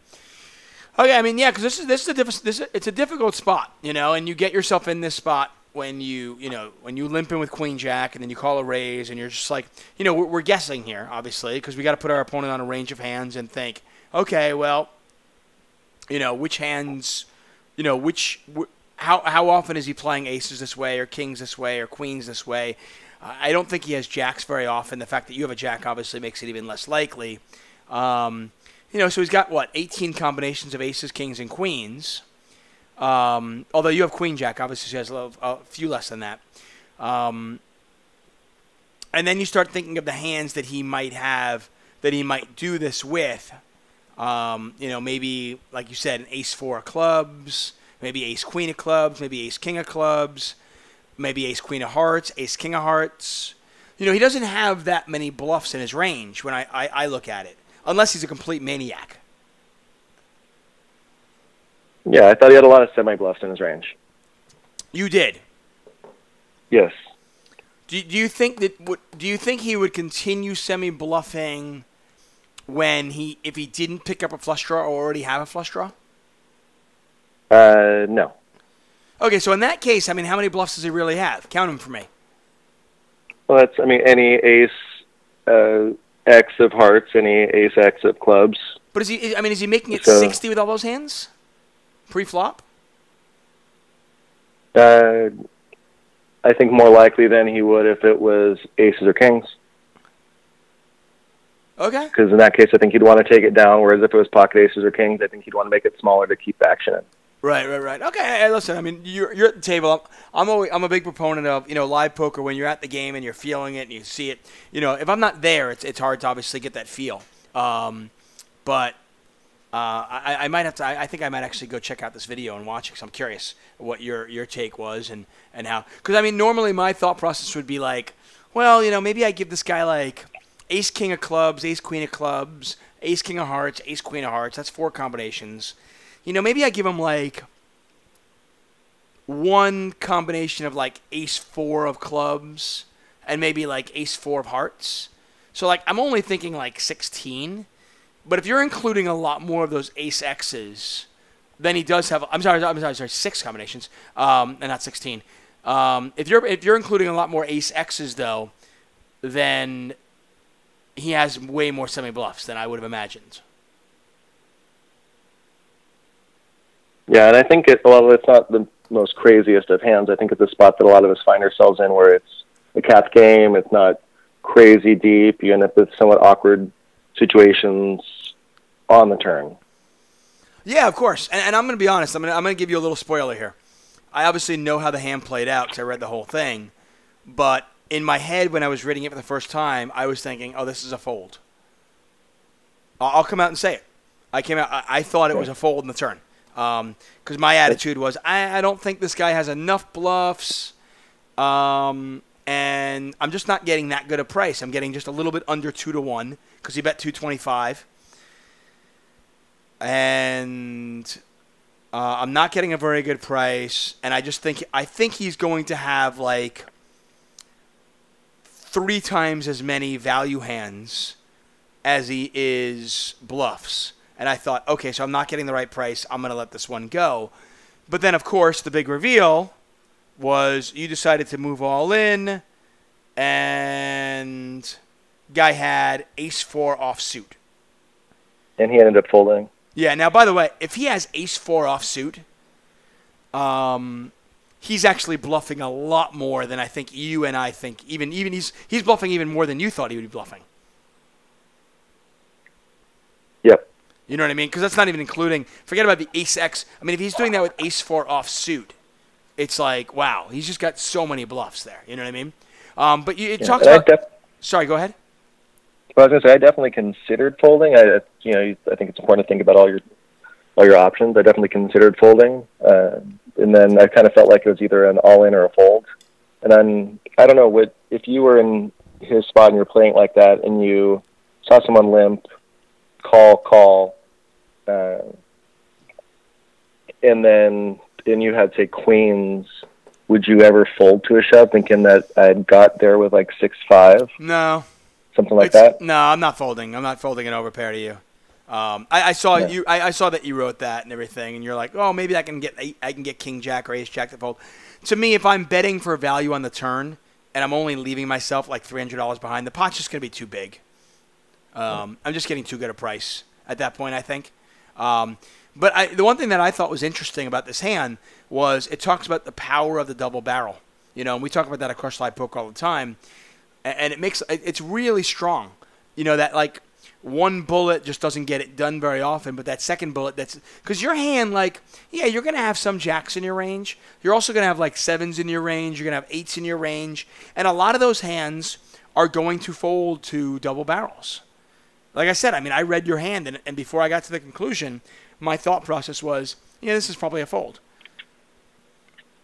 Okay, I mean, yeah, because it's a difficult spot, and you get yourself in this spot when you limp in with queen jack, and then you call a raise, and you're just like, we're guessing here, obviously, because we got to put our opponent on a range of hands and think, okay, well, which hands, how often is he playing aces this way, or kings this way, or queens this way? I don't think he has jacks very often. The fact that you have a jack obviously makes it even less likely. So he's got, 18 combinations of aces, kings, and queens. Although you have queen jack, obviously he has a few less than that. And then you start thinking of the hands that he might have, that he might do this with. Maybe, like you said, an ace-4 of clubs, maybe ace-queen of clubs, maybe ace-king of clubs, maybe ace-queen of hearts, ace-king of hearts. He doesn't have that many bluffs in his range when I look at it, unless he's a complete maniac. Yeah, I thought he had a lot of semi-bluffs in his range. You did? Yes. Do you think he would continue semi-bluffing if he didn't pick up a flush draw or already have a flush draw? No. Okay, so in that case, I mean, how many bluffs does he really have? Count them for me. Well, any ace X of hearts, any ace X of clubs. But is he making it 60 with all those hands? Pre-flop? I think more likely than he would if it was aces or kings. Okay. Because in that case, I think he'd want to take it down, whereas if it was pocket aces or kings, I think he'd want to make it smaller to keep action in. Right. Okay, hey, listen, I mean, you're at the table. I'm a big proponent of, live poker when you're at the game and you're feeling it and you see it. If I'm not there, it's hard to obviously get that feel. But I might have to. I think I might actually go check out this video and watch it because I'm curious what your take was and how. Because I mean, normally my thought process would be like, well, maybe I give this guy like ace king of clubs, ace queen of clubs, ace king of hearts, ace queen of hearts. That's 4 combinations. Maybe I give him like one combination of like ace-4 of clubs and maybe like ace-4 of hearts. So like I'm only thinking like 16. But if you're including a lot more of those ace X's, then he does have. I'm sorry, 6 combinations, and not 16. If you're including a lot more ace X's though, then he has way more semi-bluffs than I would have imagined. Yeah, and I think it's not the most craziest of hands. I think it's a spot that a lot of us find ourselves in where it's a cat's game. It's not crazy deep. You end up with somewhat awkward situations on the turn. Yeah, of course. And I'm going to be honest. I'm going to give you a little spoiler here. I obviously know how the hand played out because I read the whole thing. But in my head, when I was reading it for the first time, I was thinking, oh, this is a fold. I'll come out and say it. I thought it was a fold in the turn. Because my attitude was, I don't think this guy has enough bluffs. And I'm just not getting that good a price. I'm getting just a little bit under 2-1 because he bet 225. And I'm not getting a very good price. And I think he's going to have like 3 times as many value hands as he is bluffs. And I thought, okay, so I'm not getting the right price. I'm going to let this one go. But then, of course, the big reveal was you decided to move all in, and guy had ace-4 offsuit. And he ended up folding. Yeah, now, by the way, if he has ace-4 offsuit, he's actually bluffing a lot more than I think you and I think. Even he's bluffing even more than you thought he would be bluffing. Yep. You know what I mean? Because that's not even including, forget about the ace-x. I mean, if he's doing that with ace-4 offsuit, it's like, wow, he's just got so many bluffs there. You know what I mean? But it talks about... Sorry, go ahead. Well, I was going to say, I definitely considered folding. I think it's important to think about all your options. I definitely considered folding. And then I kind of felt like it was either an all-in or a fold. And then, I don't know, if you were in his spot and you're playing like that and you saw someone limp, call, and you had, say, queens, would you ever fold to a shove thinking that I'd got there with like 6-5? No. Something like that? No, I'm not folding. I'm not folding an overpair to you. I saw that you wrote that and everything, and you're like, oh, maybe I can get king jack or ace jack to fold. To me, if I'm betting for value on the turn and I'm only leaving myself like $300 behind, the pot's just going to be too big. I'm just getting too good a price at that point, I think. But the one thing that I thought was interesting about this hand was it talks about the power of the double barrel. You know, and we talk about that at Crush Live Poker all the time. And it's really strong. You know, that like one bullet just doesn't get it done very often, but that second bullet, because your hand, like, yeah, you're going to have some jacks in your range. You're also going to have like 7s in your range. You're going to have 8s in your range. And a lot of those hands are going to fold to double barrels. Like I said, I mean, I read your hand, and before I got to the conclusion, my thought process was, yeah, this is probably a fold.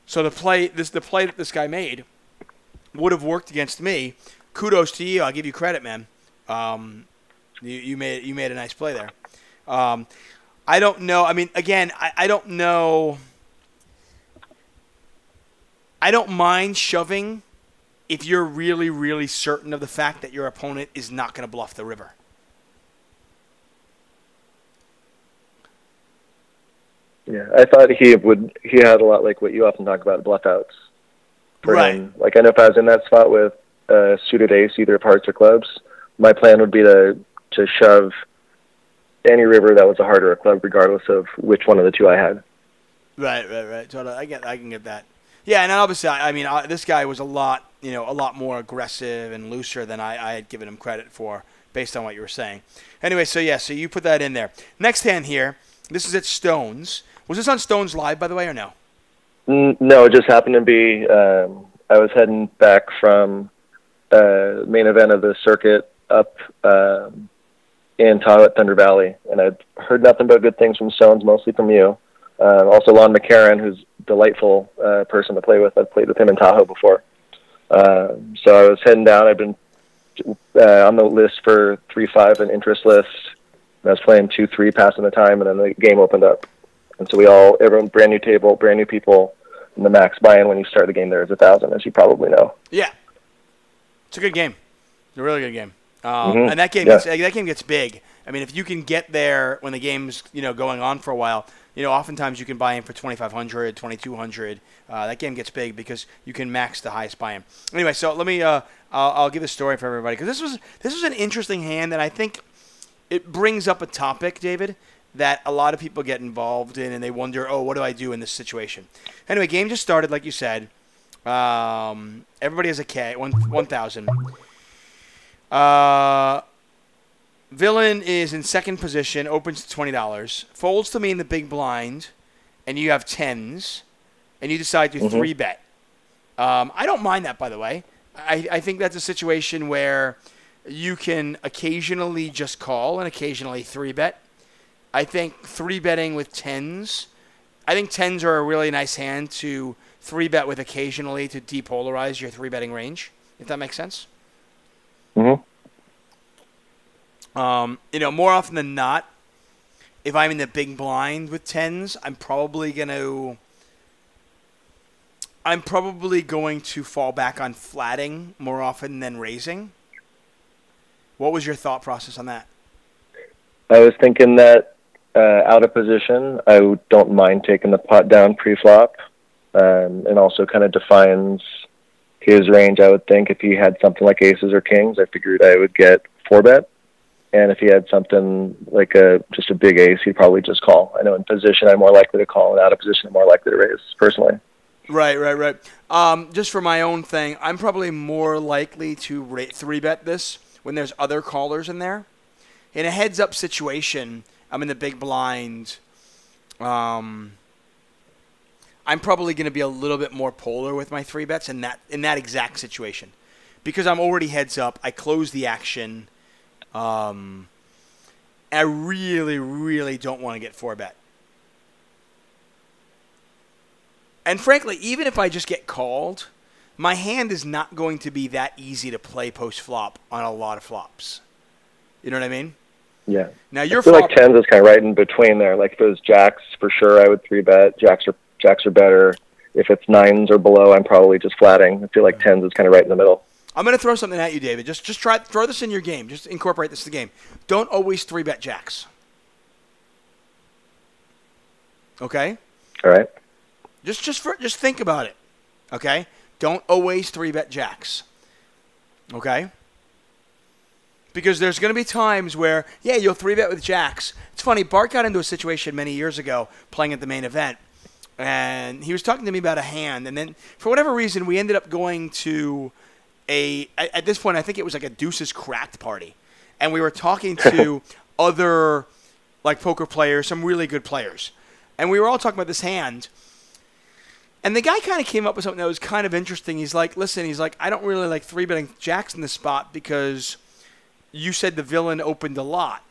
So the play that this guy made would have worked against me. Kudos to you. I'll give you credit, man. You made a nice play there. I don't know. I mean, again, I don't know. I don't mind shoving if you're really, really certain of the fact that your opponent is not going to bluff the river. Yeah, I thought he had a lot like what you often talk about, bluff outs. For right. him. Like, I know if I was in that spot with suited ace, either of hearts or clubs, my plan would be to shove any river that was a heart or a club, regardless of which one of the two I had. Right. Totally. I can get that. Yeah, and obviously, I mean, this guy was a lot more aggressive and looser than I had given him credit for, based on what you were saying. Anyway, so you put that in there. Next hand here, this is at Stones. Was this on Stones Live, by the way, or no? No, it just happened to be, I was heading back from main event of the circuit up in Tahoe at Thunder Valley, and I'd heard nothing but good things from Stones, mostly from you. Also Lon McCarran, who's a delightful person to play with. I've played with him in Tahoe before. So I was heading down. I've been on the list for 3-5, an interest list. And I was playing 2-3, passing the time, and then the game opened up. And so everyone, brand new table, brand new people, and the max buy-in when you start the game there is 1,000, as you probably know. Yeah. It's a good game. It's a really good game. And that game gets big. I mean, if you can get there when the game's going on for a while, oftentimes you can buy in for $2,500, $2,200. That game gets big because you can max the highest buy-in. Anyway, so let me I'll give a story for everybody because this was an interesting hand, and I think it brings up a topic, David, that a lot of people get involved in, and they wonder, oh, what do I do in this situation? Anyway, game just started, like you said. Everybody has a K, 1,000. Villain is in second position, opens to $20, folds to me in the big blind, and you have tens, and you decide to 3-bet. I don't mind that, by the way. I think that's a situation where you can occasionally just call and occasionally 3-bet. I think 3-betting with tens, I think tens are a really nice hand to 3-bet with occasionally to depolarize your 3-betting range, if that makes sense. Mm-hmm. More often than not, if I'm in the big blind with tens, I'm probably going to fall back on flatting more often than raising. What was your thought process on that? I was thinking that out of position, I don't mind taking the pot down pre-flop, and also kind of defines his range. I would think if he had something like aces or kings, I figured I would get 4-bet. And if he had something like just a big ace, he'd probably just call. I know in position I'm more likely to call, and out of position I'm more likely to raise, personally. Right. Just for my own thing, I'm probably more likely to 3-bet this when there's other callers in there. In a heads-up situation, I'm in the big blind. I'm probably going to be a little bit more polar with my 3-bets in that exact situation. Because I'm already heads up, I close the action. I really, really don't want to get 4-bet. And frankly, even if I just get called, my hand is not going to be that easy to play post-flop on a lot of flops. You know what I mean? Yeah. Now your I feel like tens is kind of right in between there. Like if it was jacks, for sure I would 3-bet. Jacks are better. If it's nines or below, I'm probably just flatting. I feel like tens is kind of right in the middle. I'm going to throw something at you, David. Just throw this in your game. Just incorporate this in the game. Don't always 3-bet jacks. Okay? All right. Just think about it. Okay? Don't always 3-bet jacks. Okay? Because there's going to be times where, yeah, you'll 3-bet with jacks. It's funny, Bart got into a situation many years ago playing at the main event, and he was talking to me about a hand, and then for whatever reason, we ended up going to at this point, I think it was like a deuces cracked party, and we were talking to other like poker players, some really good players, and we were all talking about this hand, and the guy kind of came up with something that was kind of interesting. He's like, listen, I don't really like 3-betting jacks in this spot because you said the villain opened a lot.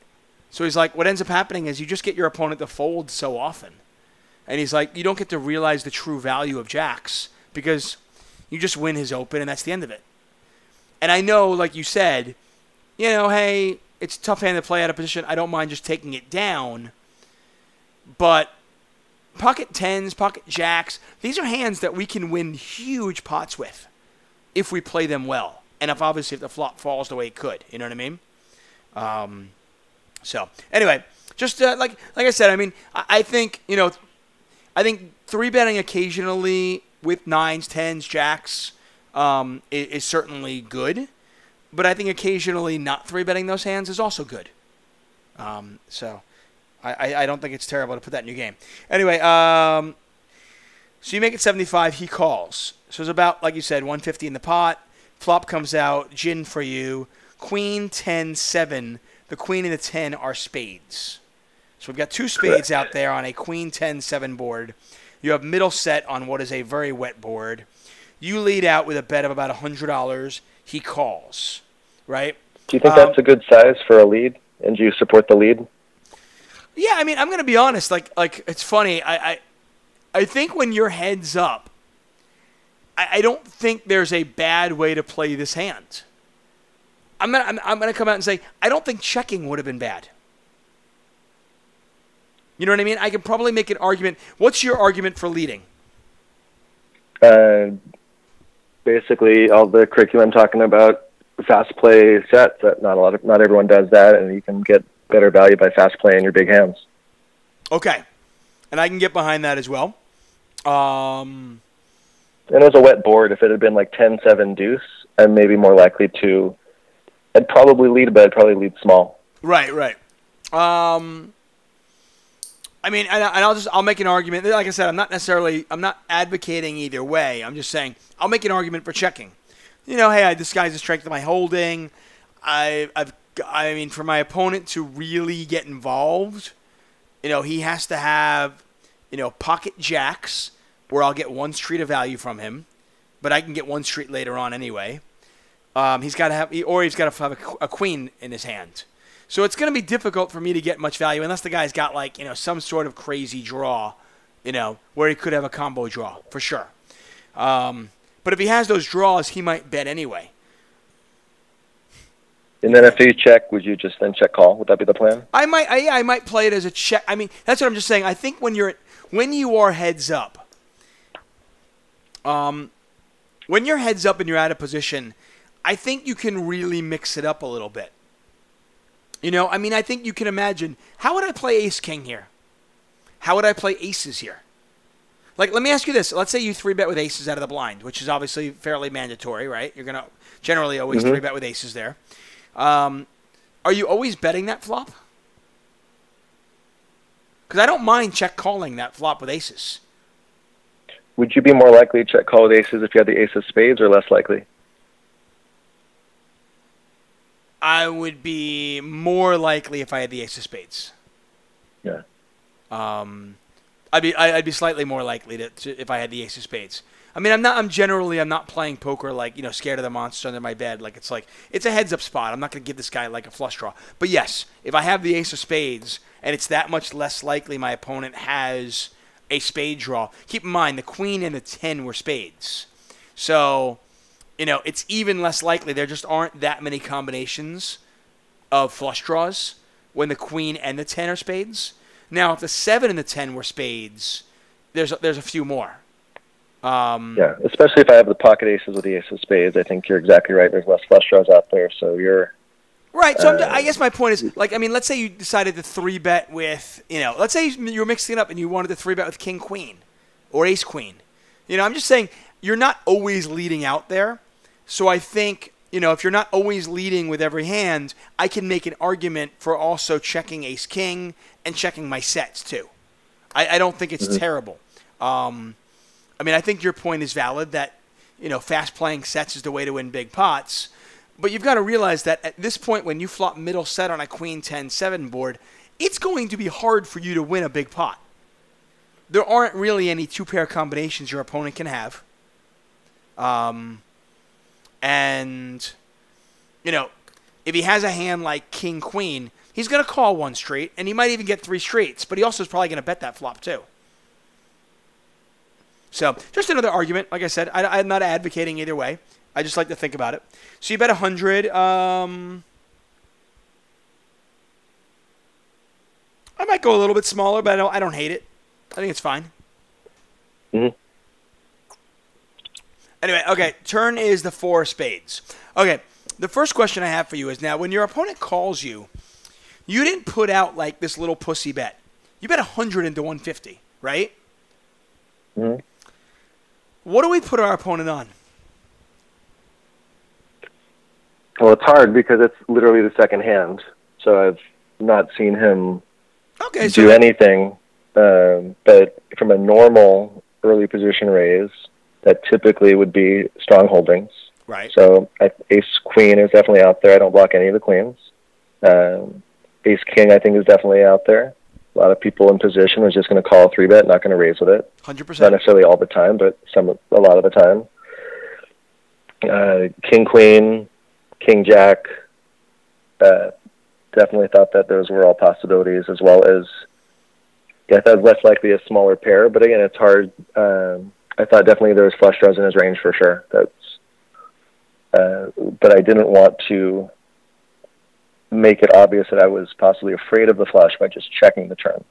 So he's like, what ends up happening is you just get your opponent to fold so often. And he's like, you don't get to realize the true value of jacks because you just win his open and that's the end of it. And I know, like you said, hey, it's a tough hand to play out of position. I don't mind just taking it down. But pocket tens, pocket jacks, these are hands that we can win huge pots with if we play them well. And if the flop falls the way it could. You know what I mean? So, anyway, just like I said, I mean, I think, I think 3-betting occasionally with nines, tens, jacks is certainly good. But I think occasionally not 3-betting those hands is also good. So I don't think it's terrible to put that in your game. Anyway, so you make it 75, he calls. So it's about, like you said, 150 in the pot. Flop comes out, gin for you. Queen, 10, 7. The queen and the 10 are spades. So we've got two spades out there on a queen, 10, 7 board. You have middle set on what is a very wet board. You lead out with a bet of about $100. He calls, right? Do you think that's a good size for a lead? And do you support the lead? Yeah, I mean, I'm going to be honest. Like it's funny. I think when you're heads up, I don't think there's a bad way to play this hand. I'm gonna come out and say I don't think checking would have been bad. You know what I mean? I could probably make an argument. What's your argument for leading? Basically, all the curriculum I'm talking about fast play sets that not everyone does that, and you can get better value by fast playing your big hands. Okay, and I can get behind that as well. And it was a wet board. If it had been like 10-7 deuce, I'm maybe more likely to. I'd probably lead, but I'd probably lead small. Right. I mean, and I'll make an argument. Like I said, I'm not advocating either way. I'm just saying I'll make an argument for checking. Hey, this guy's the strength of my holding. I mean, for my opponent to really get involved, he has to have, pocket jacks where I'll get one street of value from him, but I can get one street later on anyway. He's got to have a queen in his hand. So it's going to be difficult for me to get much value unless the guy's got some sort of crazy draw, where he could have a combo draw for sure. But if he has those draws, he might bet anyway. And then after you check, would you just then check call? Would that be the plan? I might play it as a check. I mean, that's what I'm just saying. I think when you are heads up, when you're heads up and you're out of position, I think you can really mix it up a little bit. I mean, I think you can imagine, how would I play ace-king here? How would I play aces here? Like, let me ask you this. Let's say you 3-bet with aces out of the blind, which is obviously fairly mandatory, right? You're going to generally always 3-bet with aces there. Are you always betting that flop? Because I don't mind check-calling that flop with aces. Would you be more likely to check call with aces if you had the ace of spades, or less likely? I would be more likely if I had the ace of spades. Yeah. I'd be slightly more likely to if I had the ace of spades. I mean, I'm not playing poker scared of the monster under my bed. It's a heads up spot. I'm not going to give this guy a flush draw. But yes, if I have the ace of spades and it's that much less likely my opponent has a spade draw. Keep in mind the queen and the 10 were spades. So, it's even less likely. There just aren't that many combinations of flush draws when the queen and the 10 are spades. Now, if the 7 and the 10 were spades, there's a few more. Yeah, especially if I have the pocket aces with the ace of spades, I think you're exactly right. There's less flush draws out there, so you're... Right, so I guess my point is, let's say you decided to 3-bet with, let's say you were mixing it up and you wanted to 3-bet with king-queen or ace-queen. I'm just saying you're not always leading out there. So I think, if you're not always leading with every hand, I can make an argument for also checking ace-king and checking my sets too. I don't think it's terrible. I mean, I think your point is valid that, fast playing sets is the way to win big pots. But you've got to realize that at this point, when you flop middle set on a queen 10-7 board, it's going to be hard for you to win a big pot. There aren't really any two-pair combinations your opponent can have. And, if he has a hand like king-queen, he's going to call one straight, and he might even get 3 straights, but he also is probably going to bet that flop too. So, just another argument. Like I said, I'm not advocating either way. I just like to think about it. So you bet 100. I might go a little bit smaller, but I don't hate it. I think it's fine. Mm-hmm. Anyway, okay, turn is the 4 of spades. Okay, the first question I have for you is, now, when your opponent calls you, you didn't put out this little pussy bet. You bet 100 into 150, right? Mm-hmm. What do we put our opponent on? Well, it's hard because it's literally the second hand, so I've not seen him do anything. But from a normal early position raise, that typically would be strong holdings. Right. So ace-queen is definitely out there. I don't block any of the queens. Ace-king, I think, is definitely out there. A lot of people in position was just going to call a 3-bet, not going to raise with it. 100%. Not necessarily all the time, but a lot of the time. King-queen, king-jack, definitely thought that those were all possibilities, as well as, I thought less likely a smaller pair, but again, it's hard. I thought definitely there was flush draws in his range for sure. But I didn't want to make it obvious that I was possibly afraid of the flush by just checking the turn.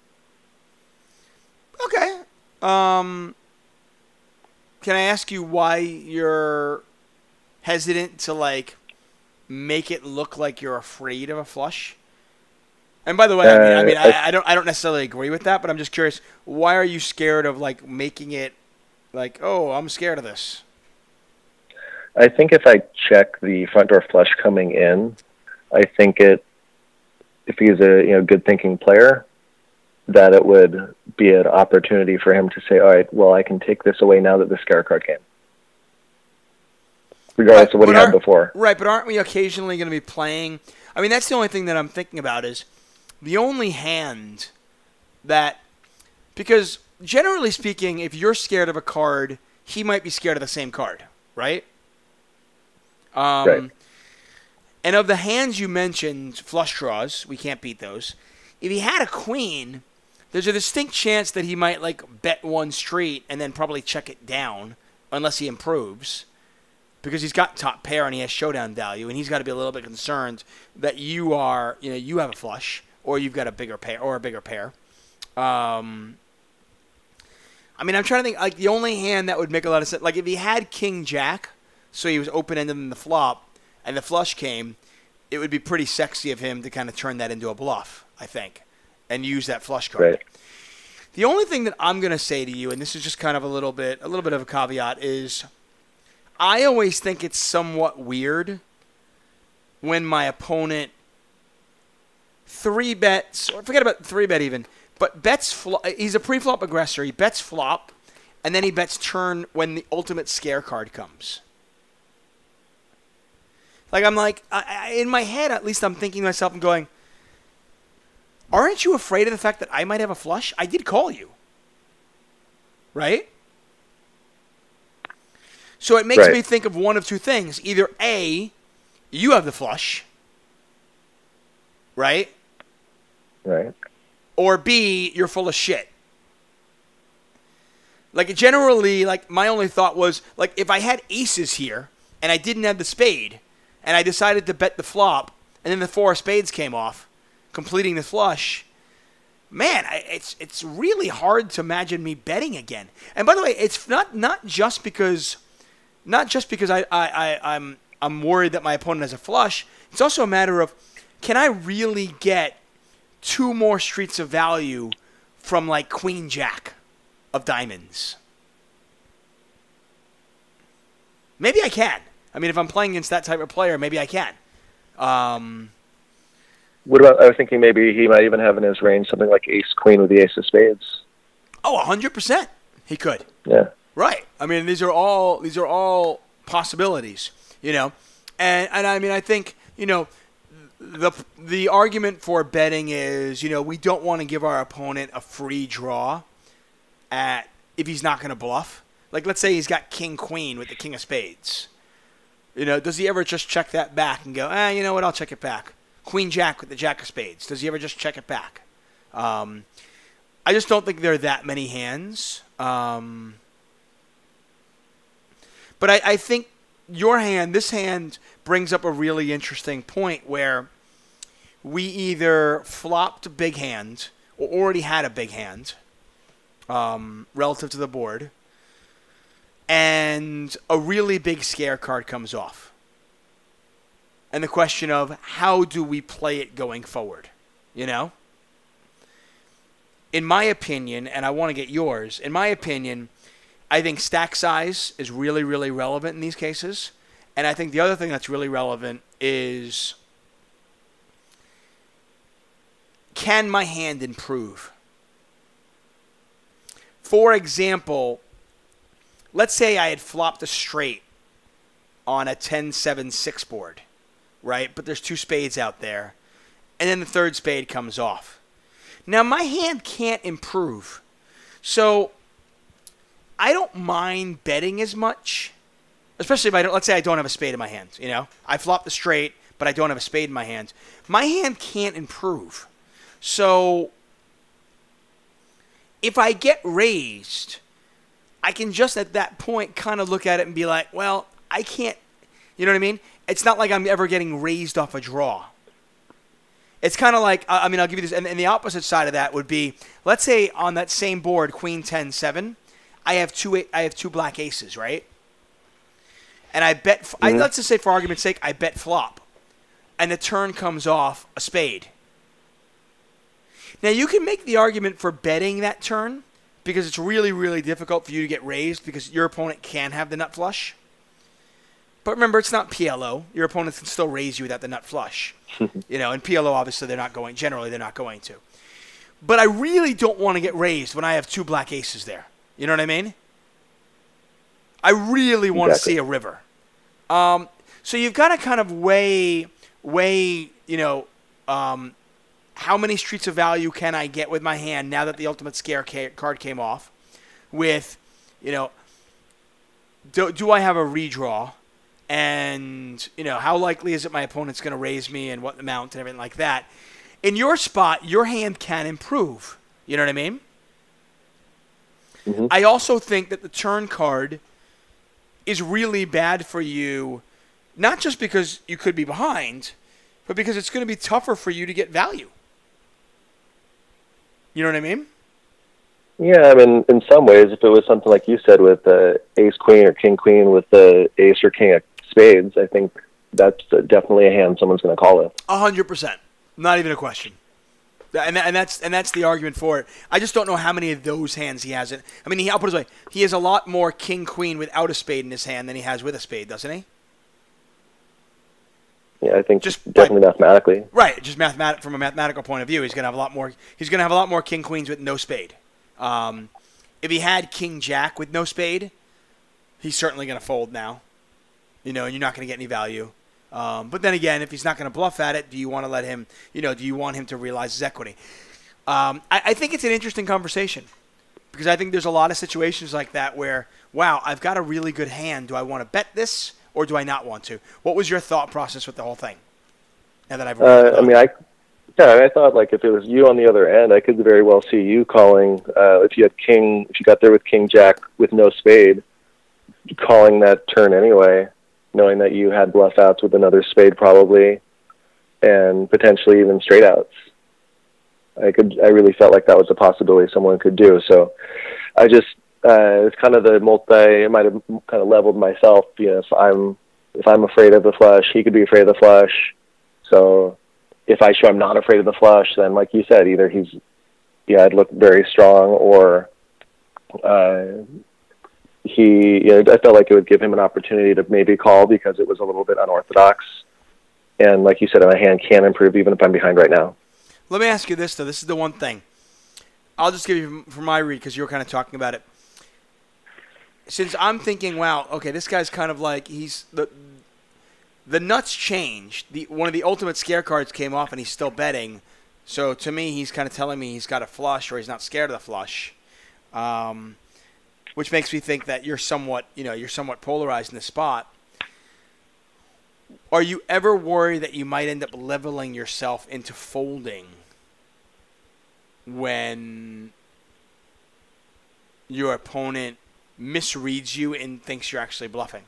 Okay. Can I ask you why you're hesitant to make it look like you're afraid of a flush? And by the way, I don't necessarily agree with that, but I'm just curious, why are you scared of like making it like, oh, I'm scared of this? I think if I check the front door flush coming in, I think if he's a good thinking player, that it would be an opportunity for him to say, all right, well, I can take this away now that the scare card came, regardless of what he had before. Right, but aren't we occasionally going to be playing? I mean, that's the only thing that I'm thinking about is the only hand that, because generally speaking, if you're scared of a card, he might be scared of the same card, right? Right. And of the hands you mentioned, flush draws, we can't beat those. If he had a queen, there's a distinct chance that he might like bet one straight and then probably check it down unless he improves, because he's got top pair and he has showdown value, and he's got to be a little bit concerned that you have a flush or you've got a bigger pair or a bigger pair. I mean, I'm trying to think, like, the only hand that would make a lot of sense, like if he had king jack, so he was open-ended in the flop, and the flush came, it would be pretty sexy of him to kind of turn that into a bluff, I think, and use that flush card. Right. The only thing that I'm going to say to you, and this is just kind of a little bit of a caveat, is I always think it's somewhat weird when my opponent 3-bets, or forget about 3-bet even, but bets he's a pre-flop aggressor. He bets flop, and then he bets turn when the ultimate scare card comes. Like, I'm like, in my head, at least I'm thinking to myself and going, aren't you afraid of the fact that I might have a flush? I did call you. Right? So it makes me think of one of two things. Either A, you have the flush. Right? Right. Or B, you're full of shit. Like, generally, like, my only thought was, like, if I had aces here and I didn't have the spade, and I decided to bet the flop, and then the 4 of spades came off, completing the flush, man, it's really hard to imagine me betting again. And by the way, it's not just because I'm worried that my opponent has a flush. It's also a matter of, can I really get 2 more streets of value from like queen jack of diamonds? Maybe I can. I mean, if I'm playing against that type of player, maybe I can. What about, I was thinking maybe he might even have in his range something like ace-queen with the ace of spades. Oh, 100%. He could. Yeah. Right. I mean, these are all possibilities, you know. And I mean, I think, you know, the argument for betting is, you know, we don't want to give our opponent a free draw if he's not going to bluff. Like, let's say he's got king-queen with the king of spades. You know, does he ever just check that back and go, you know what, I'll check it back. Queen jack with the jack of spades. Does he ever just check it back? I just don't think there are that many hands. But I think this hand brings up a really interesting point where we either flopped a big hand or already had a big hand relative to the board, and a really big scare card comes off. And the question of, how do we play it going forward? You know? In my opinion, and I want to get yours, in my opinion, I think stack size is really, really relevant in these cases. And I think the other thing that's really relevant is, can my hand improve? For example, let's say I had flopped a straight on a 10-7-6 board, right? But there's 2 spades out there, and then the 3rd spade comes off. Now, my hand can't improve, so I don't mind betting as much, especially if let's say I don't have a spade in my hand, you know? I flopped the straight, but I don't have a spade in my hand. My hand can't improve. So if I get raised, I can just at that point kind of look at it and be like, well, I can't, you know what I mean? It's not like I'm ever getting raised off a draw. It's kind of like, I mean, I'll give you this, and the opposite side of that would be, let's say on that same board, queen 10-7, I have two black aces, right? And I bet, let's just say for argument's sake, I bet flop. and the turn comes off a spade. Now, you can make the argument for betting that turn because it's really, really difficult for you to get raised because your opponent can have the nut flush. But remember, it's not PLO. Your opponents can still raise you without the nut flush. In PLO, obviously, generally, they're not going to. But I really don't want to get raised when I have 2 black aces there. You know what I mean? I really want to see a river. So you've got to kind of weigh, how many streets of value can I get with my hand now that the ultimate scare card came off? With, do I have a redraw? And, how likely is it my opponent's going to raise me and what amount and everything like that? In your spot, your hand can improve. You know what I mean? Mm-hmm. I also think that the turn card is really bad for you, not just because you could be behind, but because it's going to be tougher for you to get value. You know what I mean? Yeah, I mean, in some ways, if it was something like you said with ace-queen or king-queen with the ace or king of spades, I think that's definitely a hand someone's going to call it. 100%. Not even a question. And that's the argument for it. I just don't know how many of those hands he has. I mean, I'll put it this way. He has a lot more king-queen without a spade in his hand than he has with a spade, doesn't he? Yeah, I think just definitely mathematically. Right, just from a mathematical point of view, he's going to have a lot more. He's going to have a lot more king queens with no spade. If he had king jack with no spade, he's certainly going to fold now. And you're not going to get any value. But then again, if he's not going to bluff at it, do you want to let him? Do you want him to realize his equity? I think it's an interesting conversation because I think there's a lot of situations like that where, wow, I've got a really good hand. Do I want to bet this? Or do I not want to? What was your thought process with the whole thing? Now that I've I thought like if it was you on the other end, I could very well see you calling if you got there with king jack with no spade, calling that turn anyway, knowing that you had bluff outs with another spade probably, and potentially even straight outs. I really felt like that was a possibility someone could do. So I just. It's kind of I might have kind of leveled myself. If I'm afraid of the flush, he could be afraid of the flush. So if I show I'm not afraid of the flush, then like you said, either I'd look very strong, or I felt like it would give him an opportunity to maybe call because it was a little bit unorthodox. And like you said, my hand can improve even if I'm behind right now. Let me ask you this though. This is the one thing. I'll just give you from my read because you were kind of talking about it. Since I'm thinking, wow, okay, this guy's kind of like the nuts changed. One of the ultimate scare cards came off, and he's still betting. So to me, he's kind of telling me he's got a flush, or he's not scared of the flush, which makes me think that you're somewhat polarized in the spot. Are you ever worried that you might end up leveling yourself into folding when your opponent misreads you and thinks you're actually bluffing?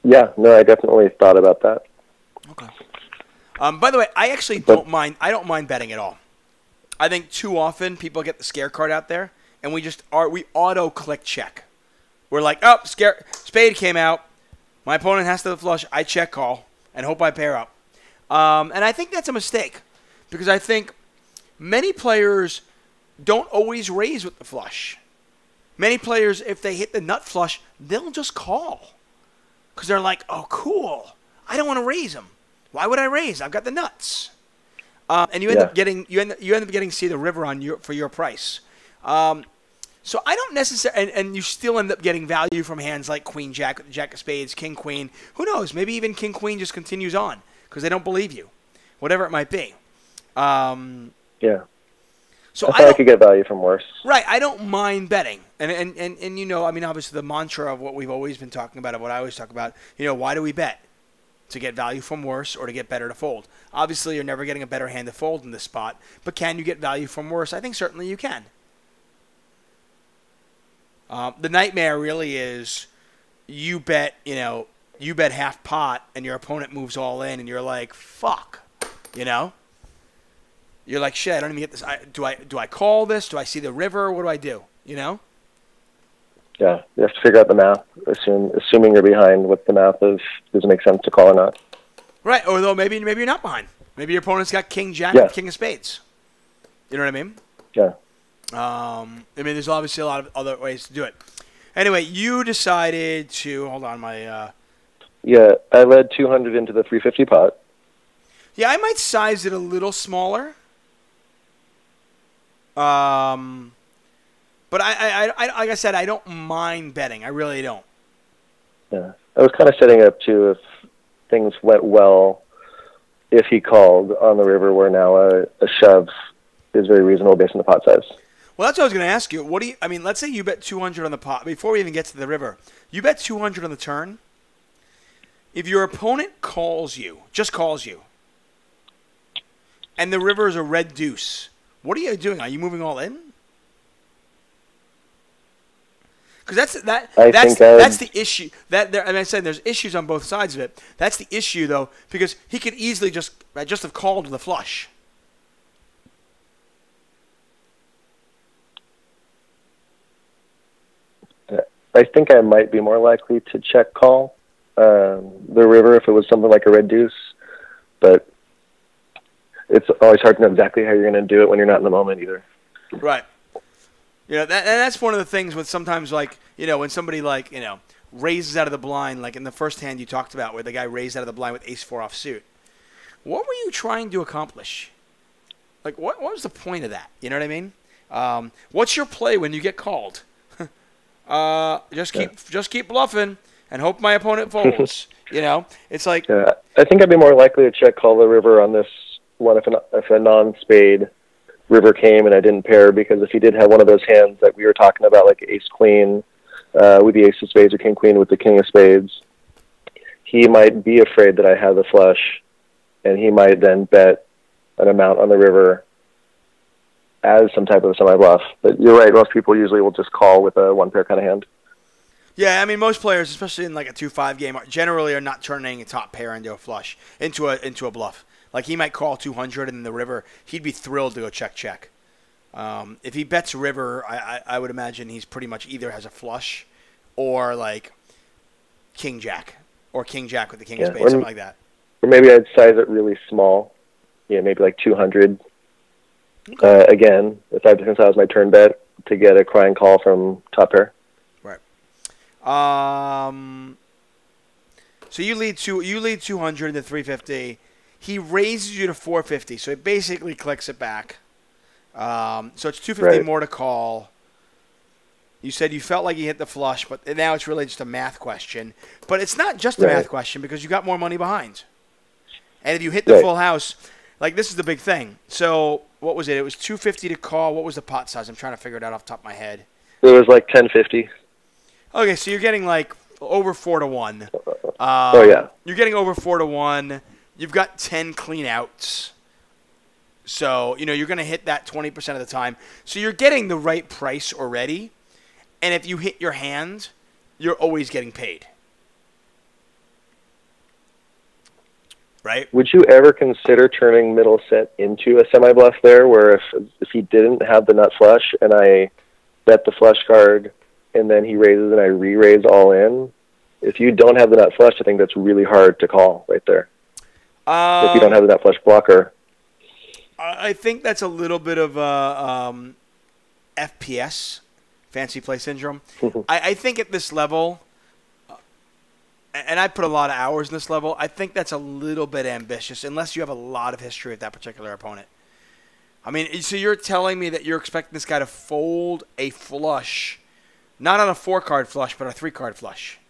Yeah, no, I definitely thought about that. Okay. By the way, I actually don't mind. I don't mind betting at all. I think too often people get the scare card out there, and we auto click check. We're like, oh, spade came out. My opponent has to flush. I check call and hope I pair up. And I think that's a mistake because I think many players don't always raise with the flush. Many players, if they hit the nut flush, they'll just call because they're like, "Oh, cool! I don't want to raise them. Why would I raise? I've got the nuts." And you end up getting to see the river for your price. So I don't necessarily, and you still end up getting value from hands like queen jack, jack of spades, king queen. Who knows? Maybe even king queen just continues on because they don't believe you, whatever it might be. Yeah. So I thought I could get value from worse. Right. I don't mind betting. And I mean, obviously the mantra of what we've always been talking about, of what I always talk about, why do we bet? To get value from worse or to get better to fold. Obviously, you're never getting a better hand to fold in this spot, but can you get value from worse? I think certainly you can. The nightmare really is you bet half pot and your opponent moves all in and you're like, fuck, You're like, shit, I don't even get this. Do I call this? Do I see the river? What do I do? Yeah, you have to figure out the math. Assuming you're behind what the math is, does it make sense to call or not? Right, although maybe you're not behind. Maybe your opponent's got king jack Yeah. and king of spades. You know what I mean? Yeah. I mean, there's obviously a lot of other ways to do it. Anyway, you decided to hold on Yeah, I led 200 into the 350 pot. Yeah, I might size it a little smaller. But I like I said, I don't mind betting. I really don't. Yeah, I was kind of setting up to if things went well, if he called on the river, where now a shove is very reasonable based on the pot size. Well, that's what I was going to ask you. What do you? I mean, let's say you bet 200 on the pot before we even get to the river. You bet 200 on the turn. If your opponent just calls you, and the river is a red deuce, what are you doing? Are you moving all in? Because that's the issue. And I said there's issues on both sides of it. That's the issue, though, because he could easily just have called with a flush. I think I might be more likely to check call the river if it was something like a red deuce, but it's always hard to know exactly how you're going to do it when you're not in the moment either. Right. You know, and that's one of the things with sometimes, like, you know, when somebody, like, you know, raises out of the blind, like in the first hand you talked about where the guy raised out of the blind with ace-4 offsuit. What were you trying to accomplish? Like, what was the point of that? You know what I mean? What's your play when you get called? Just keep bluffing and hope my opponent folds. You know, it's like I think I'd be more likely to check call the river on this one if a non-spade river came and I didn't pair, because if he did have one of those hands that we were talking about, like ace queen with the ace of spades or king queen with the king of spades, he might be afraid that I have the flush, and he might then bet an amount on the river as some type of semi-bluff. But you're right, most people usually will just call with a one-pair kind of hand. Yeah, I mean, most players, especially in like a 2-5 game, generally are not turning a top pair into a flush, into a bluff. Like, he might call 200 in the river. He'd be thrilled to go check. If he bets river, I would imagine he's pretty much either has a flush or like king jack or king jack with the king of spades, something like that. Or maybe I'd size it really small. Yeah, maybe like 200. Okay. Again, if I size my turn bet to get a crying call from top pair. Right. So you lead 200 to 350. He raises you to 450, so it basically clicks it back. So it's 250 more to call. You said you felt like you hit the flush, but now it's really just a math question. But it's not just a math question because you got more money behind. And if you hit the full house, like, this is the big thing. So what was it? It was 250 to call. What was the pot size? I'm trying to figure it out off the top of my head. It was like 1050. Okay, so you're getting like over 4-1. You're getting over 4-1. You've got 10 clean outs. So, you know, you're going to hit that 20% of the time. So you're getting the right price already. And if you hit your hand, you're always getting paid. Right? Would you ever consider turning middle set into a semi-bluff there, where if he didn't have the nut flush and I bet the flush card and then he raises and I re-raise all in, if you don't have the nut flush, I think that's really hard to call right there. If you don't have the nut flush blocker. I think that's a little bit of FPS, fancy play syndrome. I think at this level, and I put a lot of hours in this level, I think that's a little bit ambitious unless you have a lot of history with that particular opponent. I mean, so you're telling me that you're expecting this guy to fold a flush, not on a 4-card flush, but a 3-card flush.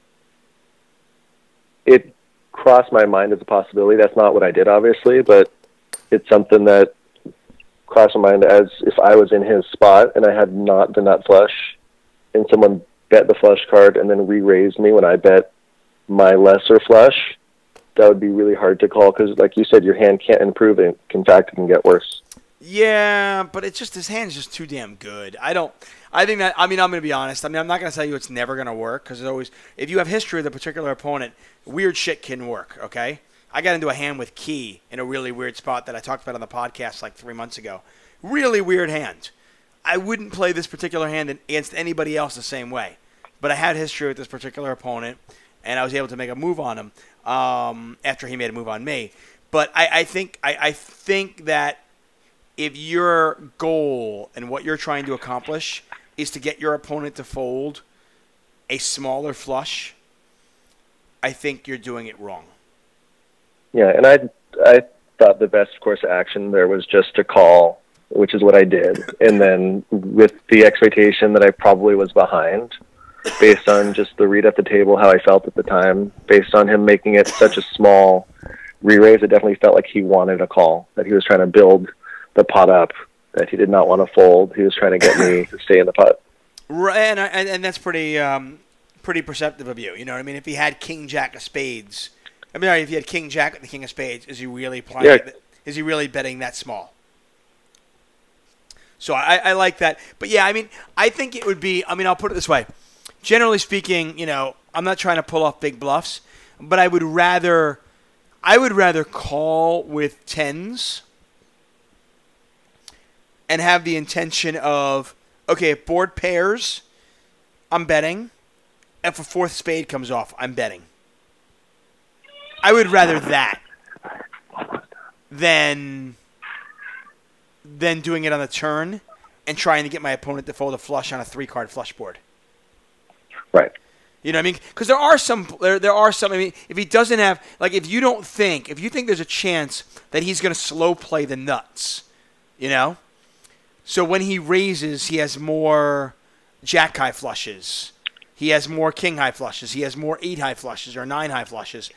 It crossed my mind as a possibility. That's not what I did, obviously, but it's something that crossed my mind as if I was in his spot and I had not the nut flush and someone bet the flush card and then re-raised me when I bet my lesser flush, that would be really hard to call because, like you said, your hand can't improve. In fact, it can get worse. Yeah, but it's just his hand's just too damn good. I think that, I mean, I'm going to be honest. I mean, I'm not going to tell you it's never going to work because if you have history with a particular opponent, weird shit can work, okay? I got into a hand with Key in a really weird spot that I talked about on the podcast like 3 months ago. Really weird hand. I wouldn't play this particular hand against anybody else the same way. but I had history with this particular opponent, and I was able to make a move on him after he made a move on me. But I think that if your goal and what you're trying to accomplish is to get your opponent to fold a smaller flush, I think you're doing it wrong. Yeah, and I thought the best course of action there was just to call, which is what I did, and then with the expectation that I probably was behind, based on just the read at the table, how I felt at the time, based on him making it such a small re-raise, it definitely felt like he wanted a call, that he was trying to build the pot up, that he did not want to fold. He was trying to get me to stay in the pot. Right, and that's pretty perceptive of you. You know what I mean? If he had King Jack of Spades, if he had King Jack with the King of Spades, is he really playing? Yeah. Is he really betting that small? So I like that. But yeah, I think it would be. I'll put it this way. Generally speaking, I'm not trying to pull off big bluffs, but I would rather call with tens and have the intention of, okay, if board pairs, I'm betting. If a fourth spade comes off, I'm betting. I would rather that than doing it on the turn and trying to get my opponent to fold a flush on a 3-card flush board. Right. You know what I mean? Because there are some. If he doesn't have, if you think there's a chance that he's going to slow play the nuts, so when he raises, he has more jack high flushes, he has more king high flushes, he has more 8 high flushes or 9 high flushes.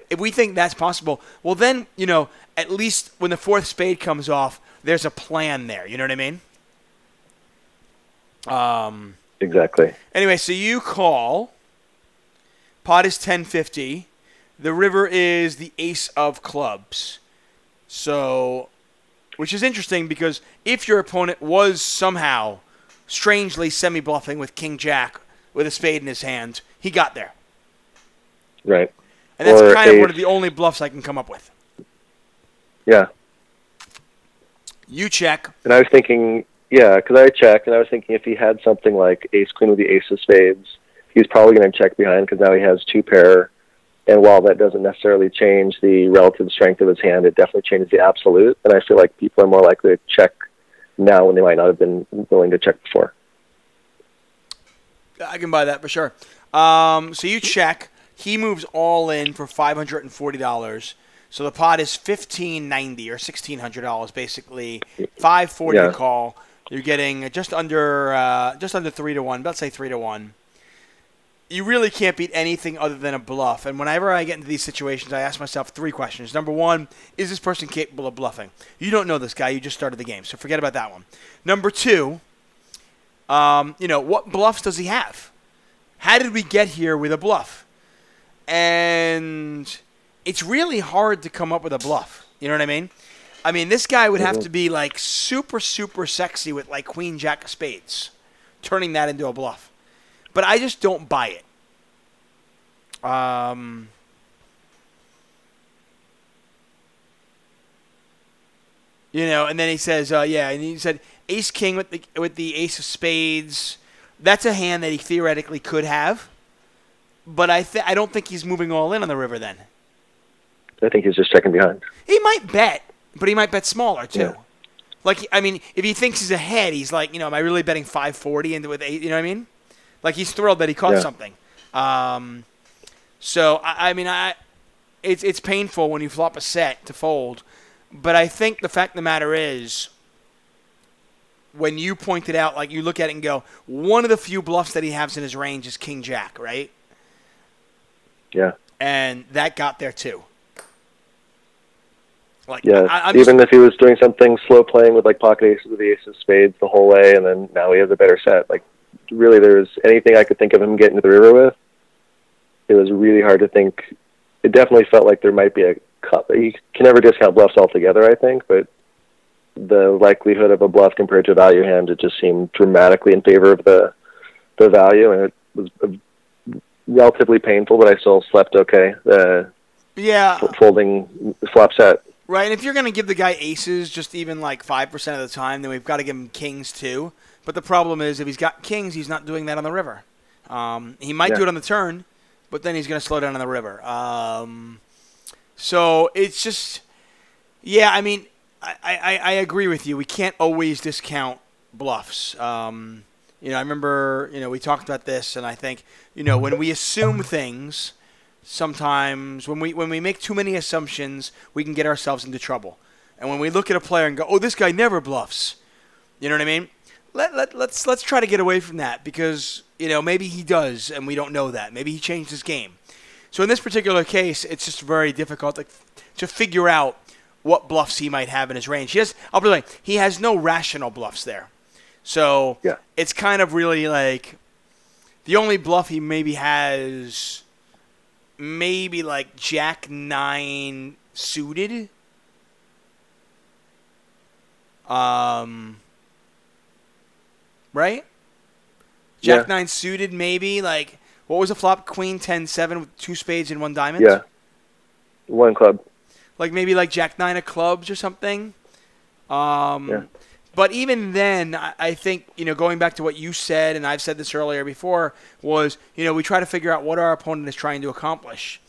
If we think that's possible, well then, at least when the fourth spade comes off, there's a plan there. You know what I mean? Exactly. Anyway, so you call. Pot is 1050. The river is the ace of clubs. So, which is interesting because if your opponent was somehow strangely semi-bluffing with King Jack with a spade in his hand, he got there. Right. And that's kind of one of the only bluffs I can come up with. Yeah. You check. And I was thinking, because I checked, and I was thinking if he had something like ace-queen with the ace of spades, he's probably going to check behind because now he has 2-pair. And while that doesn't necessarily change the relative strength of his hand, it definitely changes the absolute. And I feel like people are more likely to check now when they might not have been willing to check before. I can buy that for sure. So you check. He moves all in for $540. So the pot is $1,590 or $1,600 basically. $540 to call. You're getting just under 3-1. Let's say 3-1. You really can't beat anything other than a bluff. And whenever I get into these situations, I ask myself 3 questions. Number 1, is this person capable of bluffing? You don't know this guy. You just started the game, so forget about that one. Number 2, what bluffs does he have? How did we get here with a bluff? And it's really hard to come up with a bluff. You know what I mean? This guy would have to be super, super sexy with Queen Jack of Spades, turning that into a bluff. But I just don't buy it. And then he says, and he said ace king with the ace of spades. That's a hand that he theoretically could have, but I don't think he's moving all in on the river then. I think he's just checking behind. He might bet, but he might bet smaller too. Yeah. If he thinks he's ahead, he's like, am I really betting 540 into with 8? You know what I mean? He's thrilled that he caught something. It's painful when you flop a set to fold. But I think the fact of the matter is, when you pointed out, you look at it and go, one of the few bluffs that he has in his range is King Jack, right? Yeah. And that got there too. Even if he was doing something slow playing with pocket aces with the ace of spades the whole way, and then now he has a better set. Really, there was anything I could think of him getting to the river with. It was really hard to think. It definitely felt like there might be a cut. You can never discount bluffs altogether, I think, but the likelihood of a bluff compared to a value hand, it just seemed dramatically in favor of the value, and it was relatively painful, but I still slept okay. Folding flop set. Right, and if you're going to give the guy aces just even 5% of the time, then we've got to give him kings too. But the problem is, if he's got kings, he's not doing that on the river. He might do it on the turn, but then he's going to slow down on the river. So it's just, I mean, I agree with you. We can't always discount bluffs. I remember, we talked about this, and I think, when we assume things, sometimes when we make too many assumptions, we can get ourselves into trouble. And when we look at a player and go, oh, this guy never bluffs, you know what I mean? Let's try to get away from that because, maybe he does, and we don't know that. Maybe he changed his game. So in this particular case, it's just very difficult to figure out what bluffs he might have in his range. He has no rational bluffs there. So it's kind of really like the only bluff he maybe has, maybe like Jack 9 suited. Right? Jack 9 suited, maybe. Like, what was the flop? Queen 10-7 with 2 spades and 1 diamond? Yeah. 1 club. Like, maybe like Jack 9 of clubs or something. But even then, I think, going back to what you said, and I've said this earlier before, was, we try to figure out what our opponent is trying to accomplish.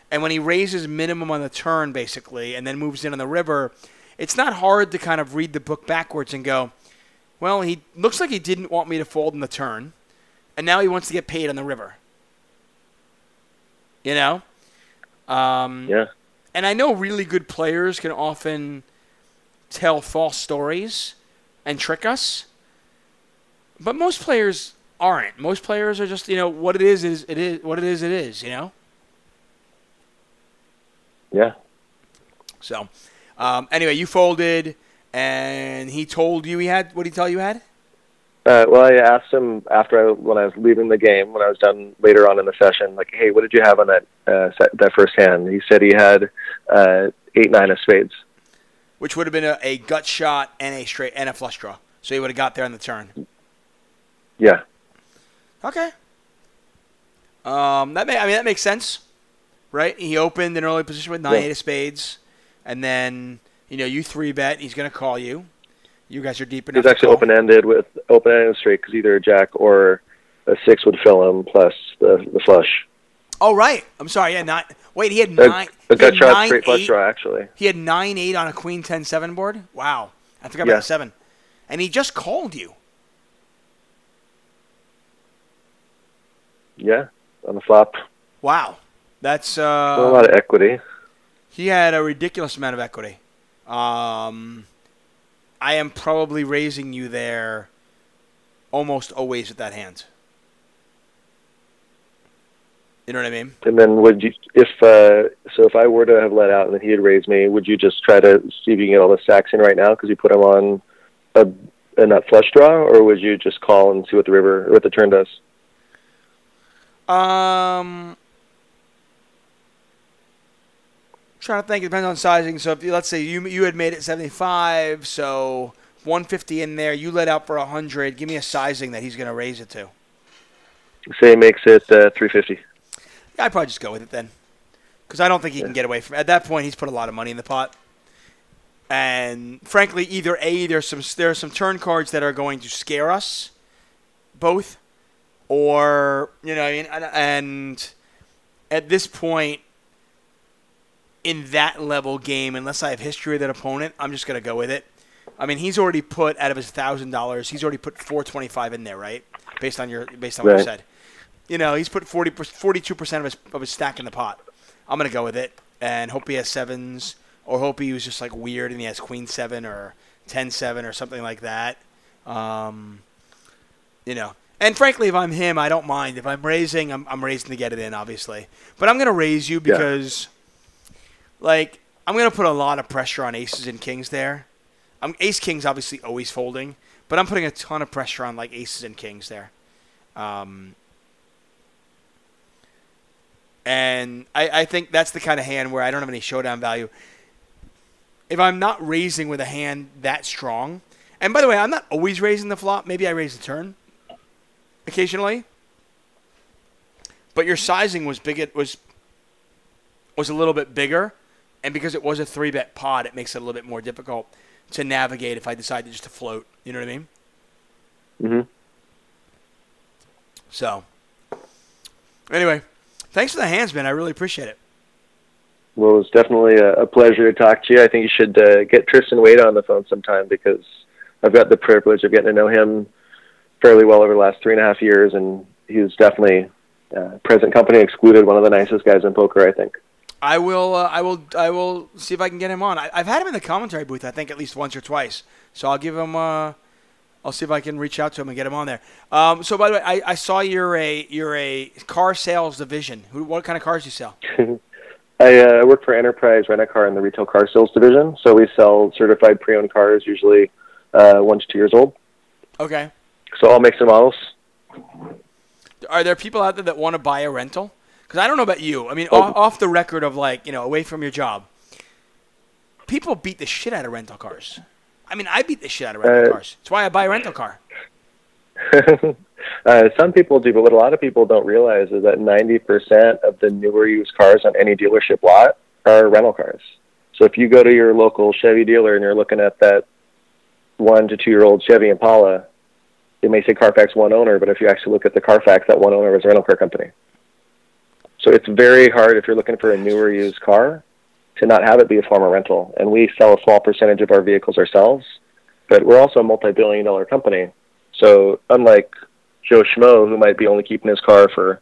And when he raises minimum on the turn, basically, and then moves in on the river, it's not hard to kind of read the book backwards and go, well, he looks like he didn't want me to fold in the turn, and now he wants to get paid on the river. And I know really good players can often tell false stories and trick us, but most players aren't. Most players are just, what it is it is what it is, Yeah. So, anyway, you folded, and he told you he had. What did he tell you he had? Well, I asked him when I was leaving the game, when I was done later on in the session, like, hey, what did you have on that first hand? He said he had 8-9 of spades, which would have been a gut shot and a straight and a flush draw. So he would have got there on the turn. Yeah. Okay. That makes sense, right? He opened an early position with 9-8 of spades, and then you 3-bet. He's going to call you. You guys are deep enough. He's actually open-ended straight because either a jack or a 6 would fill him plus the flush. Oh, right. I'm sorry. Yeah, he had 9. A gut shot straight flush draw, actually. He had 9-8 on a Queen 10-7 board? Wow. I forgot about the 7. And he just called you. Yeah, on the flop. Wow. That's... a lot of equity. He had a ridiculous amount of equity. I am probably raising you there almost always with that hand. You know what I mean? And then would you, if I were to have let out and then he had raised me, would you just try to see if you can get all the stacks in right now because you put him on a nut flush draw, or would you just call and see what the turn does? Trying to think. It depends on sizing. So if let's say you had made it 75, so 150 in there. You let out for 100. Give me a sizing that he's going to raise it to. Say he makes it 350. Yeah, I'd probably just go with it then, because I don't think he can get away from it. At that point, he's put a lot of money in the pot. And frankly, either there are some turn cards that are going to scare us, both, or and at this point. In that level game, unless I have history with that opponent, I'm just going to go with it. I mean, he's already put out of his $1,000, he's already put $425 in there, right? Based on what you said. He's put 42% of his stack in the pot. I'm going to go with it and hope he has 7s, or hope he was just like weird and he has Queen 7 or 10-7 or something like that. And frankly, if I'm him, I don't mind. If I'm raising, I'm raising to get it in, obviously. But I'm going to raise you because. Like, I'm going to put a lot of pressure on aces and kings there. Ace-king's obviously always folding, but I'm putting a ton of pressure on, like, aces and kings there. And I think that's the kind of hand where I don't have any showdown value. If I'm not raising with a hand that strong, and by the way, I'm not always raising the flop. Maybe I raise the turn occasionally. But your sizing was big. It was a little bit bigger. And because it was a 3-bet pot, it makes it a little bit more difficult to navigate if I decide just to float. You know what I mean? Mm-hmm. So, Anyway, thanks for the hands, man. I really appreciate it. Well, it was definitely a pleasure to talk to you. I think you should get Tristan Wade on the phone sometime, because I've got the privilege of getting to know him fairly well over the last 3.5 years, and he's definitely present company excluded, one of the nicest guys in poker, I think. I will see if I can get him on. I've had him in the commentary booth, I think, at least once or twice. So I'll give him. I'll see if I can reach out to him and get him on there. So by the way, I saw you're a car sales division. What kind of cars do you sell? I work for Enterprise Rent-A-Car in the retail car sales division. So we sell certified pre-owned cars, usually 1 to 2 years old. Okay. So all makes and models. Are there people out there that want to buy a rental? Because I don't know about you. I mean, off the record of, like, away from your job, people beat the shit out of rental cars. I mean, I beat the shit out of rental cars. That's why I buy a rental car. Some people do, but what a lot of people don't realize is that 90% of the newer used cars on any dealership lot are rental cars. So if you go to your local Chevy dealer and you're looking at that 1 to 2 year old Chevy Impala, it may say Carfax one owner, but if you actually look at the Carfax, that one owner is a rental car company. So it's very hard, if you're looking for a newer used car, to not have it be a former rental. And we sell a small percentage of our vehicles ourselves, but we're also a multi-billion-dollar company. So unlike Joe Schmo, who might be only keeping his car for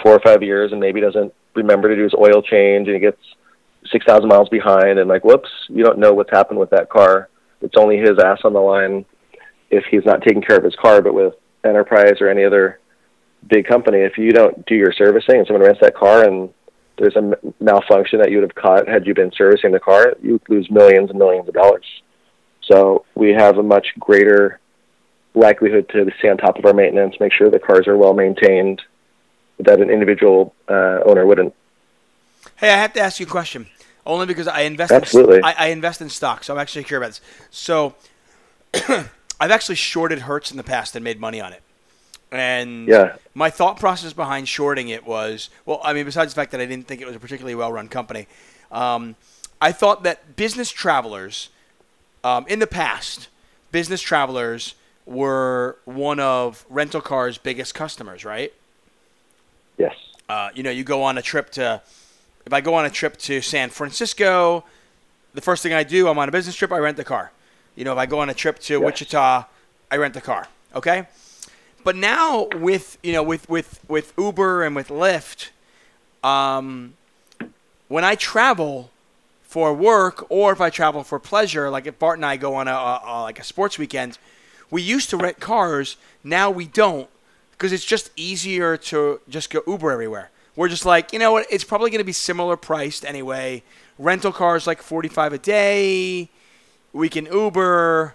4 or 5 years and maybe doesn't remember to do his oil change, and he gets 6,000 miles behind and, like, whoops, you don't know what's happened with that car. It's only his ass on the line if he's not taking care of his car. But with Enterprise or any other big company, if you don't do your servicing and someone rents that car and there's a malfunction that you would have caught had you been servicing the car, you lose millions and millions of dollars. So we have a much greater likelihood to stay on top of our maintenance, make sure the cars are well maintained, that an individual owner wouldn't. Hey, I have to ask you a question, only because I invest. Absolutely. I invest in stock, so I'm actually curious about this. So I've actually shorted Hertz in the past and made money on it. And my thought process behind shorting it was, well, I mean, besides the fact that I didn't think it was a particularly well-run company, I thought that business travelers, in the past, business travelers were one of rental cars' biggest customers, right? Yes. You go on a trip to, if I go on a trip to San Francisco, the first thing I do, I'm on a business trip, I rent the car. If I go on a trip to Wichita, I rent the car. Okay? But now with Uber and with Lyft, when I travel for work or if I travel for pleasure, like if Bart and I go on a sports weekend, we used to rent cars. Now we don't, because it's just easier to just go Uber everywhere. We're just like, you know what? It's probably going to be similar priced anyway. Rental cars like $45 a day. We can Uber.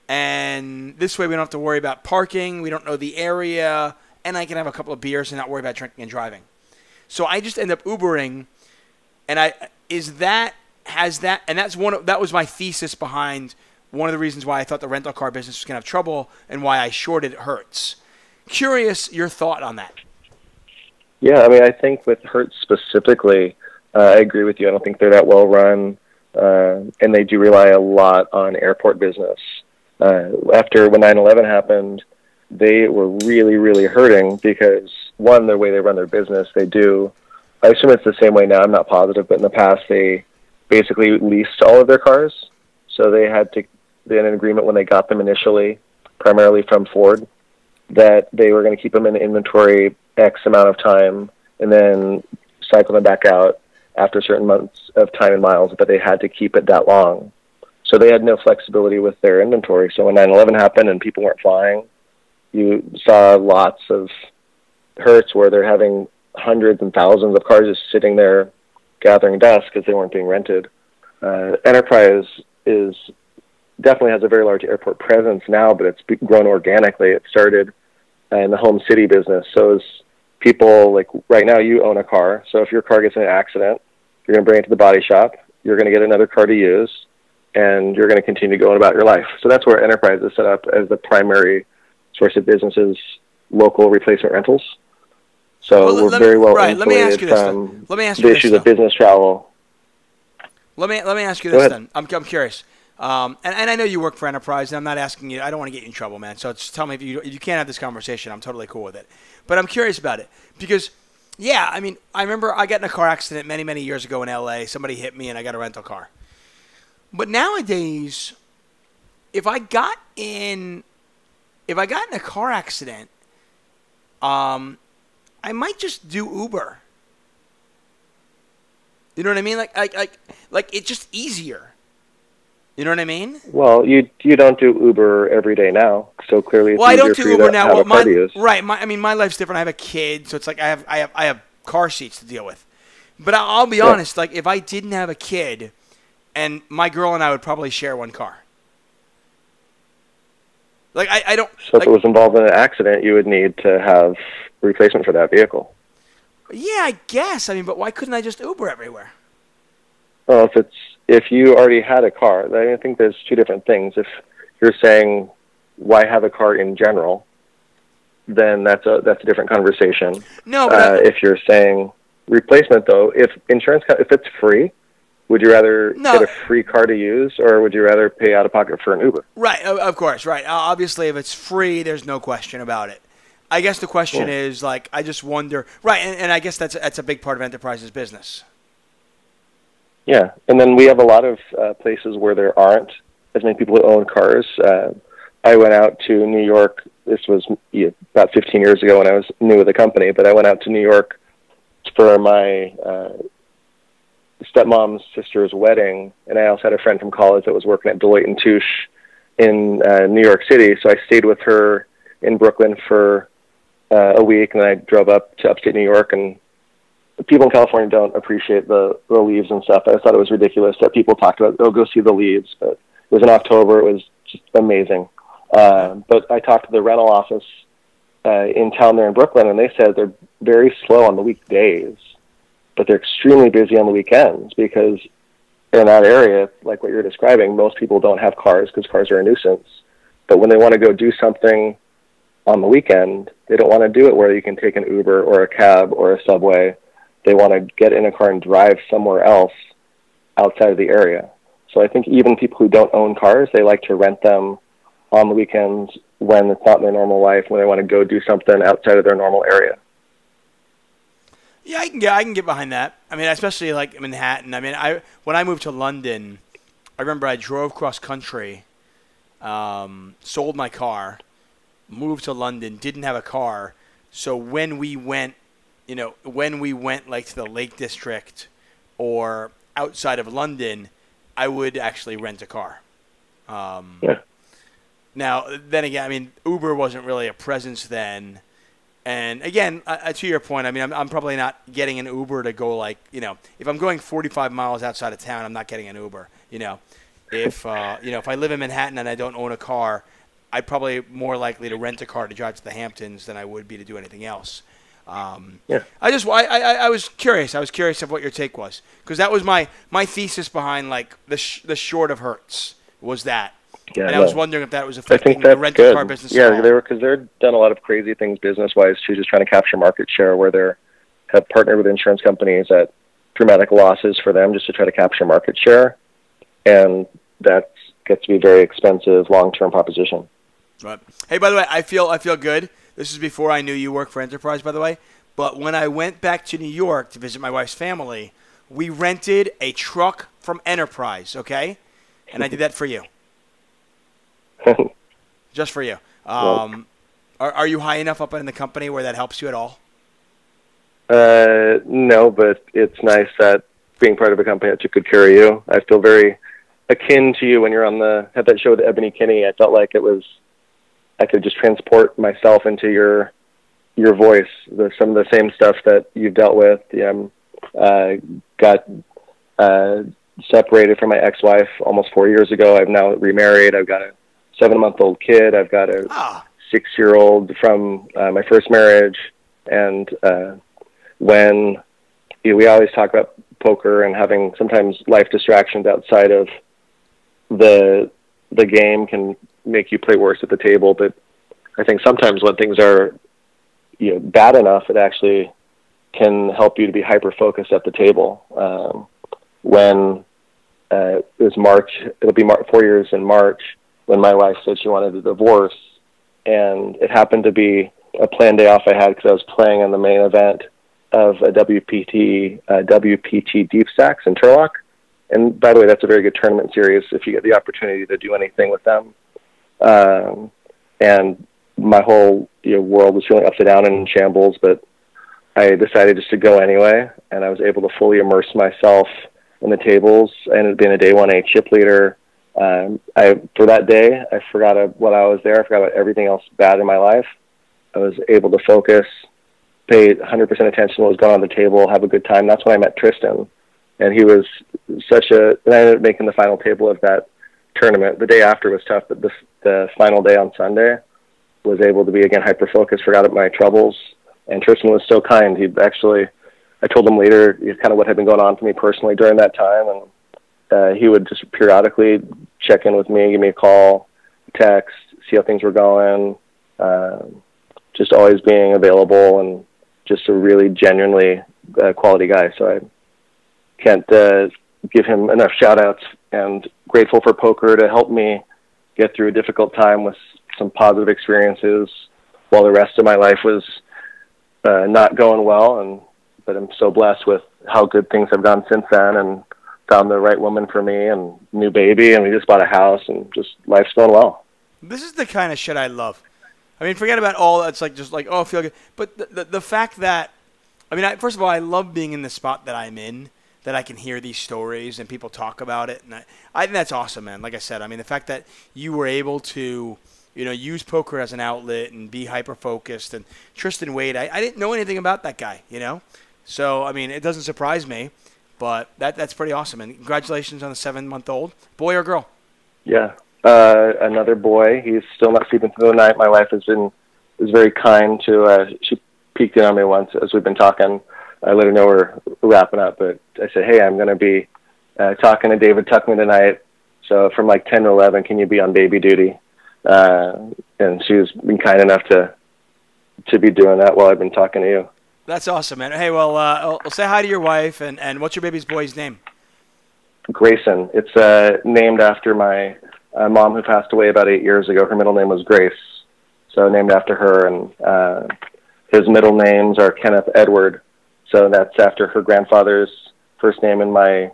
And this way we don't have to worry about parking. We don't know the area. And I can have a couple of beers and not worry about drinking and driving. So I just end up Ubering. And that was my thesis behind one of the reasons why I thought the rental car business was going to have trouble and why I shorted Hertz. Curious your thought on that. Yeah, I mean, I think with Hertz specifically, I agree with you. I don't think they're that well run. And they do rely a lot on airport business. After when 9/11 happened, they were really, really hurting because, one, the way they run their business, I assume it's the same way now, I'm not positive, but in the past they basically leased all of their cars. So they had an agreement when they got them initially, primarily from Ford, that they were going to keep them in inventory X amount of time and then cycle them back out after certain months of time and miles, but they had to keep it that long. So they had no flexibility with their inventory. So when 9/11 happened and people weren't flying, you saw lots of Hertz where they're having hundreds and thousands of cars just sitting there gathering dust because they weren't being rented. Enterprise definitely has a very large airport presence now, but it's grown organically. It started in the home city business. So as people, like right now, you own a car. So if your car gets in an accident, you're going to bring it to the body shop. You're going to get another car to use, and you're going to continue going about your life. So that's where Enterprise is set up as the primary source of businesses, local replacement rentals. So we're very well insulated from the issues of business travel. Let me ask you this then. I'm curious. And I know you work for Enterprise, and I'm not asking you. I don't want to get you in trouble, man. So just tell me if you can't have this conversation. I'm totally cool with it. But I'm curious about it because Yeah, I mean, I remember I got in a car accident many, many years ago in L.A. Somebody hit me, and I got a rental car. But nowadays, if I got in, if I got in a car accident, I might just do Uber. You know what I mean? Like it's just easier. You know what I mean? Well, you don't do Uber every day now, so clearly it's Well, I easier don't for do you Uber to now. have Well, a car to use. right. I mean, my life's different. I have a kid, so it's like I have car seats to deal with. But I'll be honest. Like, if I didn't have a kid, and my girl and I would probably share one car. Like, I don't. So Like, if it was involved in an accident, you would need to have replacement for that vehicle. yeah, I guess. I mean, but why couldn't I just Uber everywhere? Well, if you already had a car, I think there's two different things. If you're saying why have a car in general, then that's a different conversation. No, but if you're saying replacement, though, if it's free, would you rather get a free car to use, or would you rather pay out of pocket for an Uber? Right, of course, right. Obviously, if it's free, there's no question about it. I guess the question is, like, I just wonder, right, and I guess that's a big part of Enterprise's business. Yeah, and then we have a lot of places where there aren't as many people who own cars. I went out to New York. This was about 15 years ago when I was new with the company, but I went out to New York for my stepmom's sister's wedding, and I also had a friend from college that was working at Deloitte and Touche in New York City, so I stayed with her in Brooklyn for a week, and then I drove up to upstate New York, and people in California don't appreciate the leaves and stuff. I thought it was ridiculous that people talked about, oh, go see the leaves. But it was in October. It was just amazing. But I talked to the rental office in town there in Brooklyn, and they said they're very slow on the weekdays, but they're extremely busy on the weekends because in that area, like what you're describing, most people don't have cars because cars are a nuisance. But when they want to go do something on the weekend, they don't want to do it where you can take an Uber or a cab or a subway. They want to get in a car and drive somewhere else outside of the area. So I think even people who don't own cars, they like to rent them on the weekends when it's not their normal life, when they want to go do something outside of their normal area. Yeah, I can get behind that. I mean, especially like Manhattan. I mean, when I moved to London, I remember I drove cross country, sold my car, moved to London, didn't have a car. So when we went like to the Lake District or outside of London, I would actually rent a car. Now, then again, I mean, Uber wasn't really a presence then. And again, to your point, I mean, I'm probably not getting an Uber to go like, if I'm going 45 miles outside of town, I'm not getting an Uber. If I live in Manhattan and I don't own a car, I'd probably more likely to rent a car to drive to the Hamptons than I would be to do anything else. I was curious. I was curious of what your take was, because that was my thesis behind like the short of Hertz was that. Yeah, and I was wondering if that was affecting the rental car business. Yeah, because they're done a lot of crazy things business-wise too, just trying to capture market share, where they have partnered with insurance companies at dramatic losses for them just to try to capture market share, and that gets to be a very expensive long-term proposition. Right. Hey, by the way, I feel good. This is before I knew you worked for Enterprise, by the way. But when I went back to New York to visit my wife's family, we rented a truck from Enterprise, okay? And I did that for you. Just for you. Are you high enough up in the company where that helps you at all? No, but it's nice that being part of a company that could carry you. I feel very akin to you when you're had that show with Ebony Kinney. I felt like I could just transport myself into your voice, some of the same stuff that you've dealt with. Got separated from my ex-wife almost 4 years ago. I've now remarried. I've got a 7-month-old kid. I've got a 6-year-old from my first marriage. And when we always talk about poker and having sometimes life distractions outside of the game can make you play worse at the table. But I think sometimes when things are bad enough, it actually can help you to be hyper-focused at the table. When it was March, it'll be 4 years in March, when my wife said she wanted a divorce, and it happened to be a planned day off I had because I was playing in the main event of a WPT Deep Stacks in Turlock. And by the way, that's a very good tournament series if you get the opportunity to do anything with them. And my whole world was feeling upside down and in shambles, but I decided just to go anyway, and I was able to fully immerse myself in the tables. I ended up being a day 1A chip leader. For that day, I forgot what I was there. I forgot about everything else bad in my life. I was able to focus, pay 100% attention to what was going on the table, have a good time. That's when I met Tristan. And he was and I ended up making the final table of that tournament. The day after was tough, but the final day on Sunday was able to be, again, hyper-focused, forgot about my troubles. And Tristan was so kind. I told him later kind of what had been going on for me personally during that time. And he would just periodically check in with me, give me a call, text, see how things were going, just always being available and just a really genuinely quality guy. So I can't give him enough shout-outs, and grateful for poker to help me get through a difficult time with some positive experiences while the rest of my life was not going well. But I'm so blessed with how good things have gone since then, and found the right woman for me and new baby, and we just bought a house, and just life's going well. This is the kind of shit I love. I mean, forget about all that's just like, oh, I feel good. But the fact that, first of all, I love being in the spot that I'm in, that I can hear these stories and people talk about it. And I think that's awesome, man. Like I said, the fact that you were able to, use poker as an outlet and be hyper-focused. And Tristan Wade, I didn't know anything about that guy, So, it doesn't surprise me, but that's pretty awesome. And congratulations on the 7-month-old. Boy or girl? Yeah. Another boy. He's still not sleeping through the night. My wife is very kind to, she peeked in on me once as we've been talking. I let her know we're wrapping up, but I said, hey, I'm going to be talking to David Tuchman tonight. So from like 10 to 11, can you be on baby duty? And she's been kind enough to be doing that while I've been talking to you. That's awesome, man. Hey, well, say hi to your wife, and what's your baby's boy's name? Grayson. It's named after my mom who passed away about 8 years ago. Her middle name was Grace, so named after her. And his middle names are Kenneth Edward, so that's after her grandfather's first name and my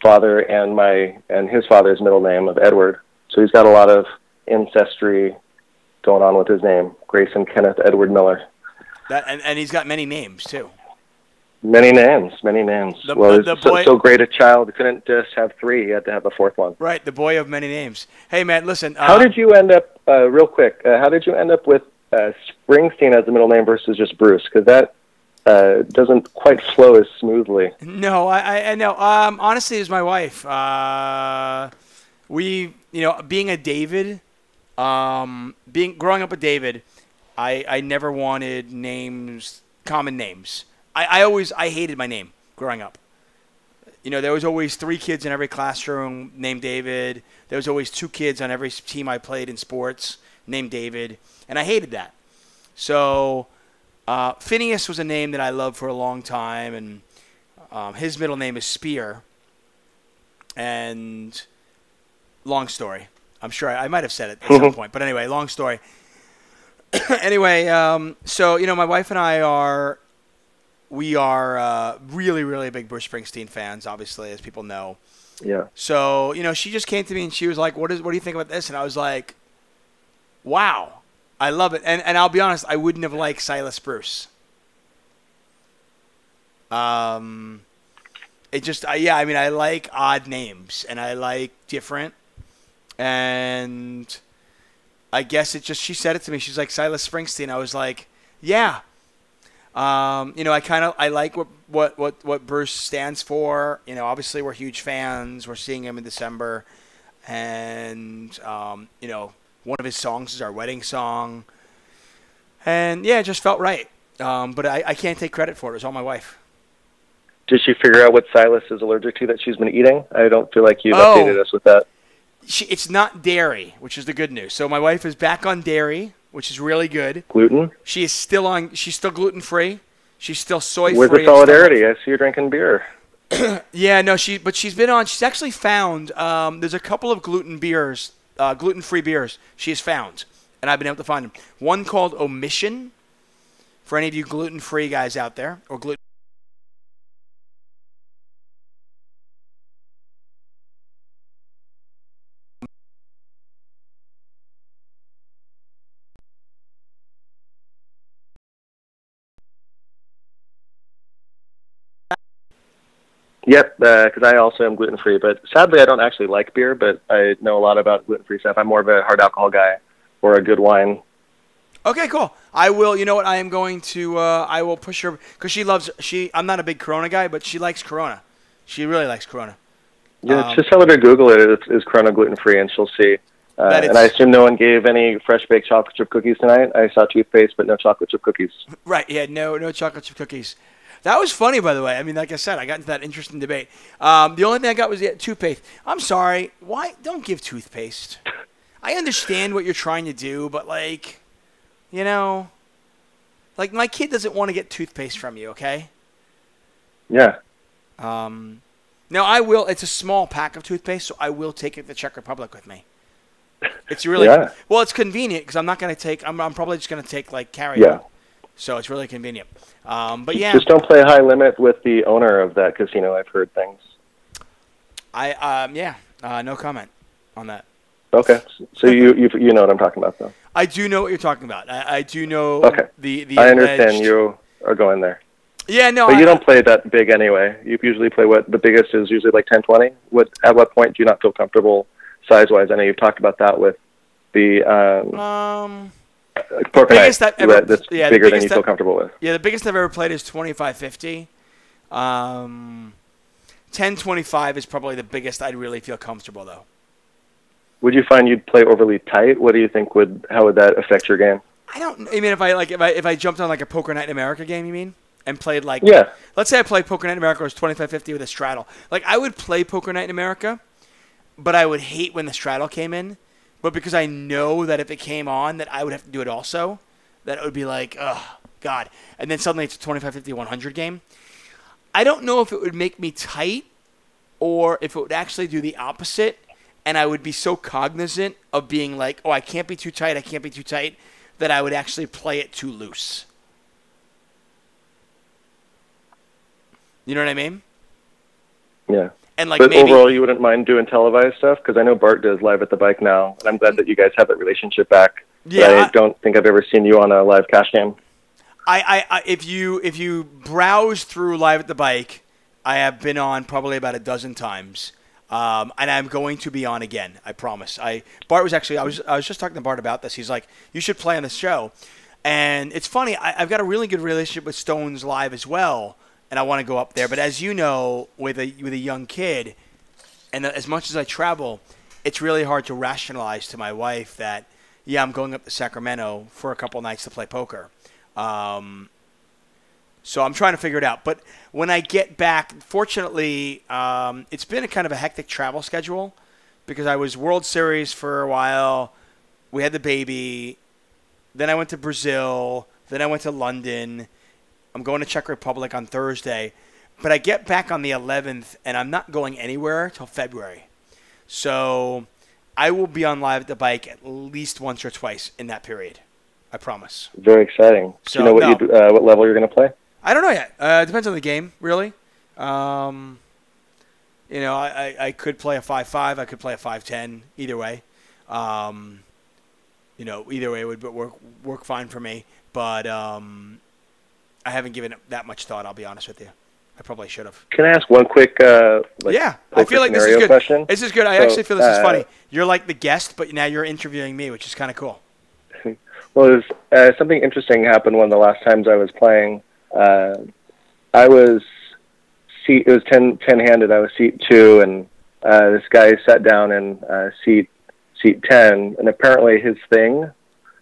father and his father's middle name of Edward. So he's got a lot of ancestry going on with his name, Grayson Kenneth Edward Miller. And he's got many names too. Many names. So great a child, couldn't just have 3. He had to have a 4th one. Right, the boy of many names. Hey, man, listen. How did you end up, real quick, how did you end up with Springsteen as the middle name versus just Bruce? Because that doesn't quite flow as smoothly. No, I know. Honestly, it was my wife. Being a David, growing up with David, I never wanted common names. I hated my name growing up. There was always 3 kids in every classroom named David. There was always 2 kids on every team I played in sports named David, and I hated that. So Phineas was a name that I loved for a long time, and his middle name is Spear. And long story. I'm sure I might have said it at some point, but anyway, long story. Anyway, so my wife and I are really, really big Bruce Springsteen fans, obviously, as people know. Yeah. So she just came to me and she was like, "What do you think about this?" And I was like, "Wow, I love it." And I'll be honest, I wouldn't have liked Silas Bruce. I like odd names and I like different, and I guess she said it to me. She's like, Silas Springsteen. I was like, yeah. I like what Bruce stands for. Obviously we're huge fans. We're seeing him in December, and one of his songs is our wedding song, and yeah, it just felt right. But I can't take credit for it. It was all my wife. Did she figure out what Silas is allergic to that she's been eating? I don't feel like you've updated us with that. It's not dairy, which is the good news. So my wife is back on dairy, which is really good. Gluten? She's still gluten-free. She's still soy-free. Where's the solidarity? I see you're drinking beer. Yeah, no, she's actually found, there's a couple of gluten-free beers she has found, and I've been able to find them. One called Omission, for any of you gluten-free guys out there, or gluten Yep, because I also am gluten-free, but sadly I don't actually like beer, but I know a lot about gluten-free stuff. I'm more of a hard alcohol guy or a good wine. Okay, cool. I will. You know what? I am going to. I will push her because she loves. I'm not a big Corona guy, but she likes Corona. She really likes Corona. Yeah, just tell her to Google it. Is Corona gluten-free, and she'll see. And I assume no one gave any fresh-baked chocolate chip cookies tonight. I saw toothpaste, but no chocolate chip cookies. Right, yeah, no chocolate chip cookies. That was funny, by the way. I mean, like I said, I got into that interesting debate. The only thing I got was toothpaste. I'm sorry. Why? Don't give toothpaste. I understand what you're trying to do, but, like, you know, like my kid doesn't want to get toothpaste from you, okay? Yeah. Now, I will. It's a small pack of toothpaste, so I will take it to the Czech Republic with me. It's really well. It's convenient because I'm not going to take. I'm probably just going to take like carry. Yeah. So it's really convenient. But yeah. Just don't play high limit with the owner of that casino. I've heard things. No comment on that. Okay. So you know what I'm talking about, though. I do know what you're talking about. I do know. Okay. The I understand you are going there. Yeah, no. But you don't play that big anyway. You usually play what the biggest is usually like 10, 20. At what point do you not feel comfortable size-wise? I know you've talked about that with the Pork biggest I've ever, that's bigger than you feel comfortable with. Yeah, the biggest I've ever played is 25-50. 10-25 is probably the biggest I'd really feel comfortable though. Would you find you'd play overly tight? What do you think how would that affect your game? I mean, if I jumped on like a Poker Night in America game, you mean? And played like, let's say I played Poker Night in America, it was 25-50 with a straddle. Like, I would play Poker Night in America, but I would hate when the straddle came in. But because I know that if it came on, that I would have to do it also, that it would be like, oh, God. And then suddenly it's a 25-50, 100 game. I don't know if it would make me tight or if it would actually do the opposite, and I would be so cognizant of being like, oh, I can't be too tight, that I would actually play it too loose. You know what I mean? Yeah. And like, but maybe overall, you wouldn't mind doing televised stuff? Because I know Bart does Live at the Bike now, and I'm glad that you guys have that relationship back. Yeah. I don't think I've ever seen you on a live cash game. If you browse through Live at the Bike, I have been on probably about a dozen times, and I'm going to be on again. I promise. Bart was actually I was just talking to Bart about this. He's like, you should play on the show, and it's funny. I've got a really good relationship with Stones Live as well. And I want to go up there. But as you know, with a young kid, and as much as I travel, it's really hard to rationalize to my wife that, yeah, I'm going up to Sacramento for a couple nights to play poker. So I'm trying to figure it out. But when I get back, fortunately, it's been a kind of a hectic travel schedule because I was World Series for a while. We had the baby. Then I went to Brazil. Then I went to London. I'm going to Czech Republic on Thursday, but I get back on the 11th, and I'm not going anywhere till February. So I will be on Live at the Bike at least once or twice in that period. I promise. Very exciting. So, do you know what level you're going to play? I don't know yet. It depends on the game, really. I could play a 5-5. I could play a 5-10. Either way. Either way would work fine for me. But I haven't given it that much thought, I'll be honest with you. I probably should have. Can I ask one quick I feel like this is good. Question? This is good. I actually feel this is funny. You're like the guest, but now you're interviewing me, which is kind of cool. Well, something interesting happened one of the last times I was playing. It was 10-handed. I was seat 2, and this guy sat down in seat 10, and apparently his thing,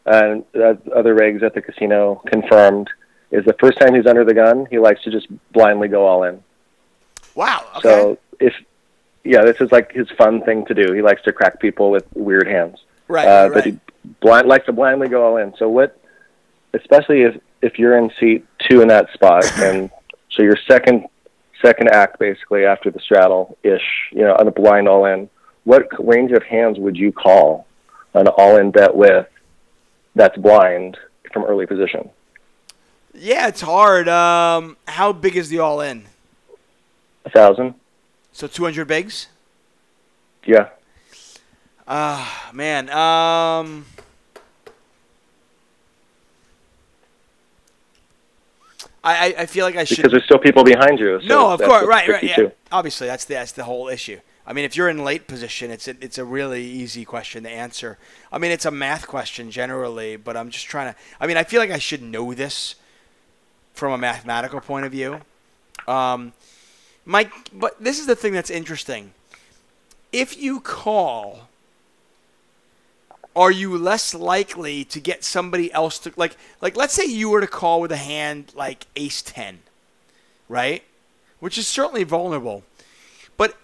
and other regs at the casino confirmed, is the first time he's under the gun, he likes to just blindly go all in. Wow. Okay. So this is like his fun thing to do. He likes to crack people with weird hands. Right. But he likes to blindly go all in. So especially if you're in seat 2 in that spot, and so your second act basically after the straddle-ish, on a blind all in, what range of hands would you call an all in bet with that's blind from early position? Yeah, it's hard. How big is the all-in? 1,000. So 200 bigs? Yeah. Man. I feel like I should. Because there's still people behind you. So no, of course, right, yeah. Too. Obviously, that's the whole issue. I mean, if you're in late position, it's a really easy question to answer. I mean, it's a math question generally, but I'm just trying to. I mean, I feel like I should know this from a mathematical point of view. But this is the thing that's interesting. If you call, are you less likely to get somebody else to like let's say you were to call with a hand like ace 10, right? Which is certainly vulnerable. But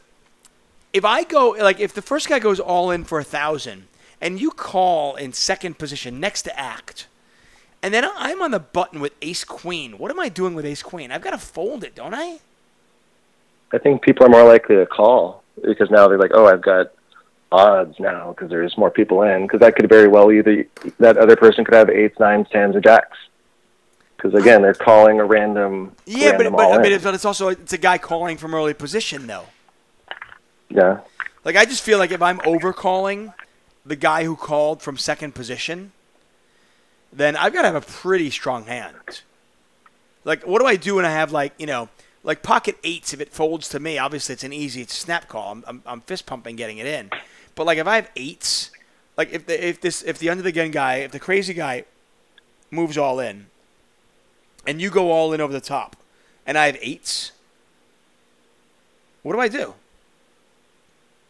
if I go if the first guy goes all in for 1,000 and you call in second position next to act, and then I'm on the button with ace queen, what am I doing with ace queen? I've got to fold it, don't I? I think people are more likely to call because now they're like, oh, I've got odds now because there's more people in. Because that could very well either that other person could have 8s, 9s, 10s, or jacks. Because again, they're calling a random. Yeah, random but it's also a guy calling from early position though. Yeah. Like I just feel like if I'm overcalling the guy who called from second position, then I've got to have a pretty strong hand. Like, what do I do when I have like pocket 8s? If it folds to me, obviously it's an easy snap call. I'm fist pumping getting it in. But like if I have 8s, like if the under the gun guy, if the crazy guy moves all in, and you go all in over the top, and I have 8s, what do I do?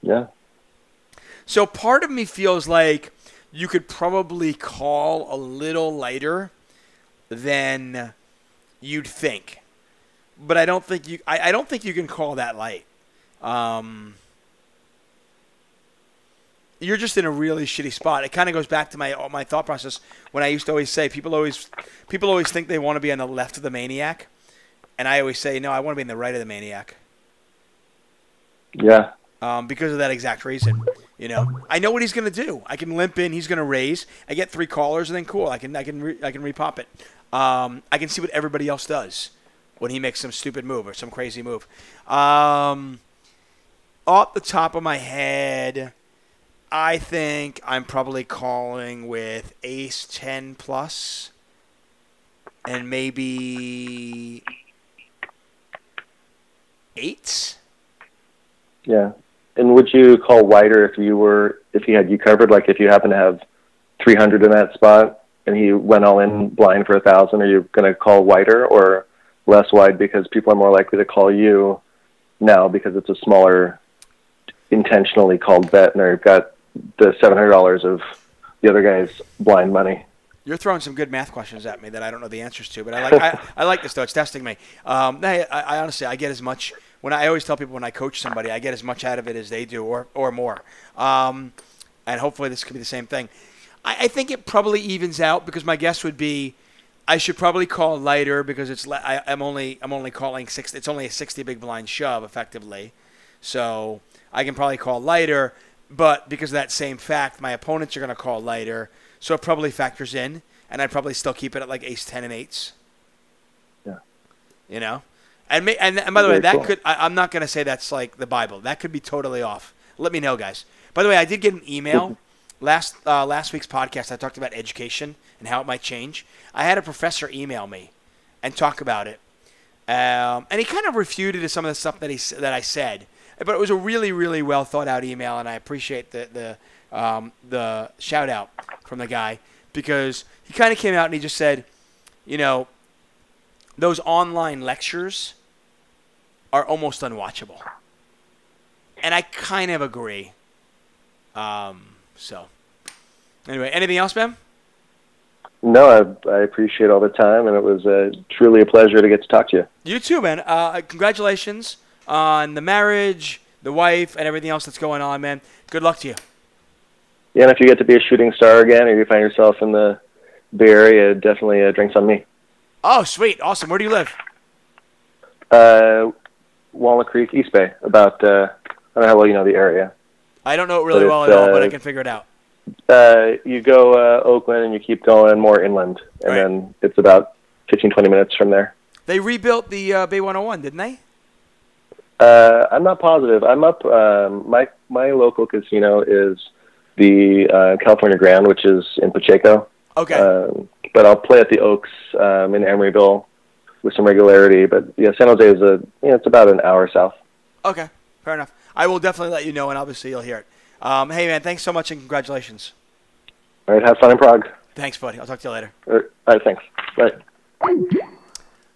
Yeah. So part of me feels like you could probably call a little lighter than you'd think. But I don't think I don't think you can call that light. You're just in a really shitty spot. It kind of goes back to my thought process when I used to always say people always think they want to be on the left of the maniac, and I always say no, I want to be on the right of the maniac. Yeah. Because of that exact reason, I know what he's going to do. I can limp in. He's going to raise. I get 3 callers, and then cool. I can repop it. I can see what everybody else does when he makes some stupid move or some crazy move. Off the top of my head, I think I'm probably calling with ace 10 plus, and maybe 8s. Yeah. And would you call wider if he had you covered? Like if you happen to have 300 in that spot and he went all in blind for 1,000, are you going to call wider or less wide because people are more likely to call you now because it's a smaller intentionally called bet and they've got the $700 of the other guy's blind money? You're throwing some good math questions at me that I don't know the answers to, but I like this though. It's testing me. I honestly, I get as much. When I always tell people when I coach somebody, I get as much out of it as they do, or more. And hopefully this could be the same thing. I think it probably evens out because my guess would be I should probably call lighter because I'm only calling 6. It's only a 60 big blind shove effectively, so I can probably call lighter. But because of that same fact, my opponents are going to call lighter, so it probably factors in, and I'd probably still keep it at like ace 10 and 8s. Yeah. And by the way, that cool. could, I'm not going to say that's like the Bible. That could be totally off. Let me know, guys. By the way, I did get an email. Last week's podcast, I talked about education and how it might change. I had a professor email me and talk about it. And he kind of refuted some of the stuff that I said. But it was a really, really well thought out email, and I appreciate the shout out from the guy because he kind of came out and he just said, those online lectures are almost unwatchable. And I kind of agree. So, anyway, anything else, Ben? No, I appreciate all the time, and it was truly a pleasure to get to talk to you. You too, man. Congratulations on the marriage, the wife, and everything else that's going on, man. Good luck to you. Yeah, and if you get to be a shooting star again or you find yourself in the Bay Area, definitely drinks on me. Oh, sweet. Awesome. Where do you live? Walnut Creek, East Bay. About, I don't know how well you know the area. I don't know it really well at all, but I can figure it out. You go Oakland and you keep going more inland, and then it's about 15, 20 minutes from there. They rebuilt the Bay 101, didn't they? I'm not positive. I'm up. My local casino is the California Grand, which is in Pacheco. Okay. But I'll play at the Oaks in Emeryville with some regularity. But yeah, San Jose is it's about an hour south. Okay, fair enough. I will definitely let you know, and obviously you'll hear it. Hey, man, thanks so much, and congratulations. All right, have fun in Prague. Thanks, buddy. I'll talk to you later. All right, thanks. Bye.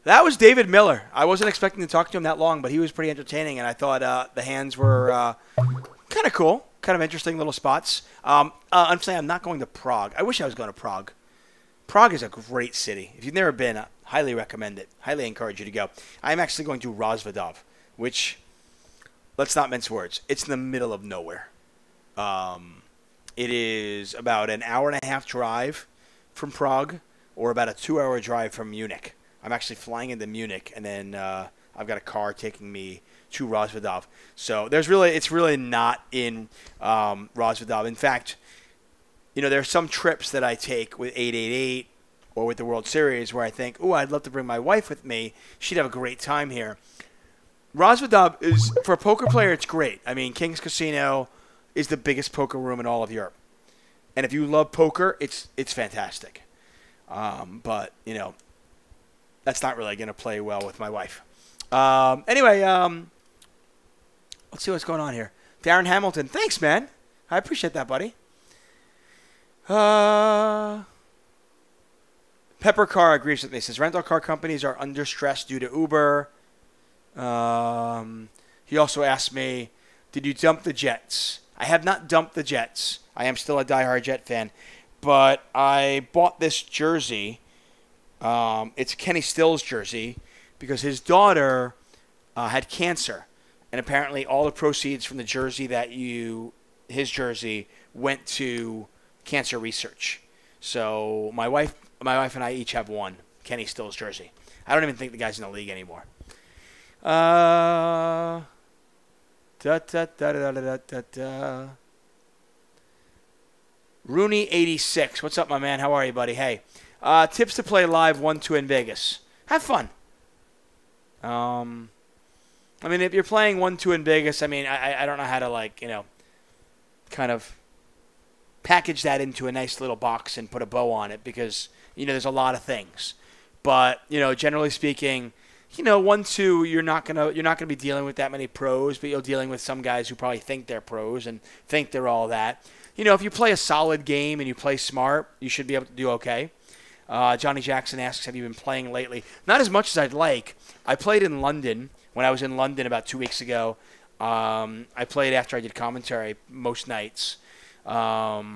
That was David Miller. I wasn't expecting to talk to him that long, but he was pretty entertaining, and I thought the hands were kind of cool, kind of interesting little spots. I'm saying I'm not going to Prague. I wish I was going to Prague. Prague is a great city. If you've never been, I highly recommend it. Highly encourage you to go. I'm actually going to Rozvadov, which, let's not mince words, it's in the middle of nowhere. It is about an hour and a half drive from Prague, or about a 2-hour drive from Munich. I'm actually flying into Munich, and then I've got a car taking me to Rozvadov. So it's really not in Rozvadov. In fact, there are some trips that I take with 888 or with the World Series where I think, I'd love to bring my wife with me. She'd have a great time here. Rozvadov is, for a poker player, it's great. I mean, King's Casino is the biggest poker room in all of Europe. And if you love poker, it's fantastic. But, that's not really going to play well with my wife. Anyway, let's see what's going on here. Darren Hamilton, thanks, man. I appreciate that, buddy. Pepper Car agrees with me. Says rental car companies are under stress due to Uber. He also asked me, did you dump the Jets? I have not dumped the Jets. I am still a diehard Jet fan. But I bought this jersey. It's Kenny Stills jersey because his daughter had cancer. And apparently all the proceeds from the jersey his jersey went to cancer research. So my wife and I each have one Kenny Stills jersey. I don't even think the guy's in the league anymore. Rooney 86. What's up, my man? How are you, buddy? Hey. Tips to play live 1-2 in Vegas. Have fun. I mean, if you're playing 1-2 in Vegas, I mean, I don't know how to, kind of package that into a nice little box and put a bow on it because, there's a lot of things. But, generally speaking, 1-2, you're not gonna be dealing with that many pros, but you're dealing with some guys who probably think they're pros and think they're all that. If you play a solid game and you play smart, you should be able to do okay. Johnny Jackson asks, have you been playing lately? Not as much as I'd like. I played in London when I was in London about 2 weeks ago. I played after I did commentary most nights. But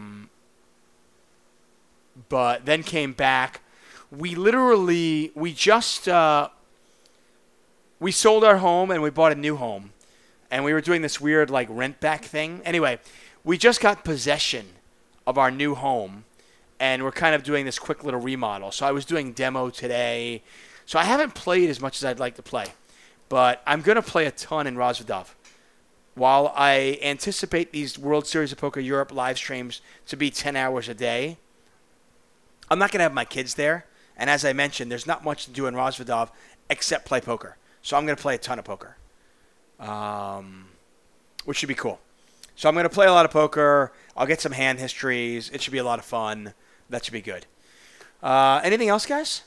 then came back. We sold our home and we bought a new home. And we were doing this weird rent back thing. Anyway, we just got possession of our new home. And we're kind of doing this quick little remodel. So I was doing demo today. So I haven't played as much as I'd like to play. But I'm going to play a ton in Rozvadov. While I anticipate these World Series of Poker Europe live streams to be 10 hours a day, I'm not going to have my kids there. And as I mentioned, there's not much to do in Rozvadov except play poker. So I'm going to play a ton of poker, which should be cool. So I'm going to play a lot of poker. I'll get some hand histories. It should be a lot of fun. That should be good. Anything else, guys?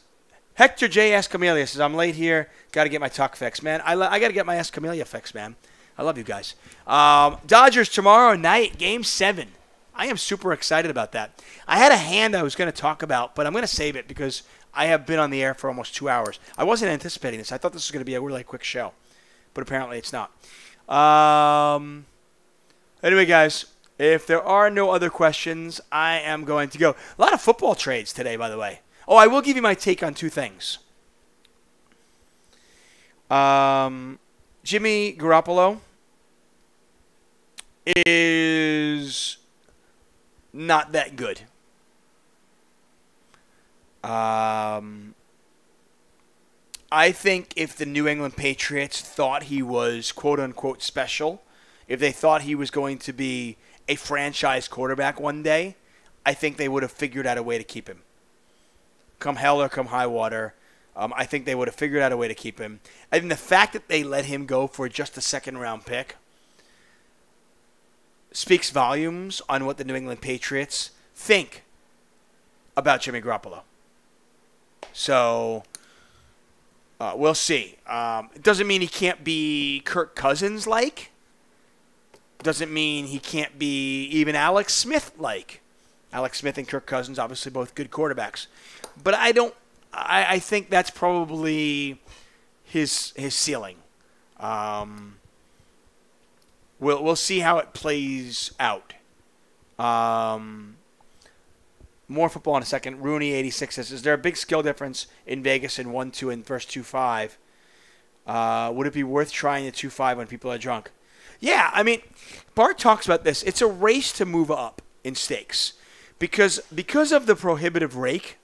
Hector J. Escamilla says, I'm late here. Got to get my tuck fixed. Man, I got to get my Escamilla fixed, man. I love you guys. Dodgers tomorrow night, Game 7. I am super excited about that. I had a hand I was going to talk about, but I'm going to save it because I have been on the air for almost 2 hours. I wasn't anticipating this. I thought this was going to be a really quick show, but apparently it's not. Anyway, guys, if there are no other questions, I am going to go. A lot of football trades today, by the way. Oh, I will give you my take on two things. Jimmy Garoppolo is not that good. I think if the New England Patriots thought he was quote-unquote special, if they thought he was going to be a franchise quarterback one day, I think they would have figured out a way to keep him. Come hell or come high water, I think they would have figured out a way to keep him. And the fact that they let him go for just a second-round pick speaks volumes on what the New England Patriots think about Jimmy Garoppolo. So, We'll see. It doesn't mean he can't be Kirk Cousins-like. Doesn't mean he can't be even Alex Smith-like. Alex Smith and Kirk Cousins, obviously both good quarterbacks. But I think that's probably his ceiling. We'll see how it plays out. More football in a second. Rooney86 says, is there a big skill difference in Vegas in 1-2 and versus 2-5? Would it be worth trying the 2-5 when people are drunk? Yeah, I mean, Bart talks about this. It's a race to move up in stakes. Because of the prohibitive rake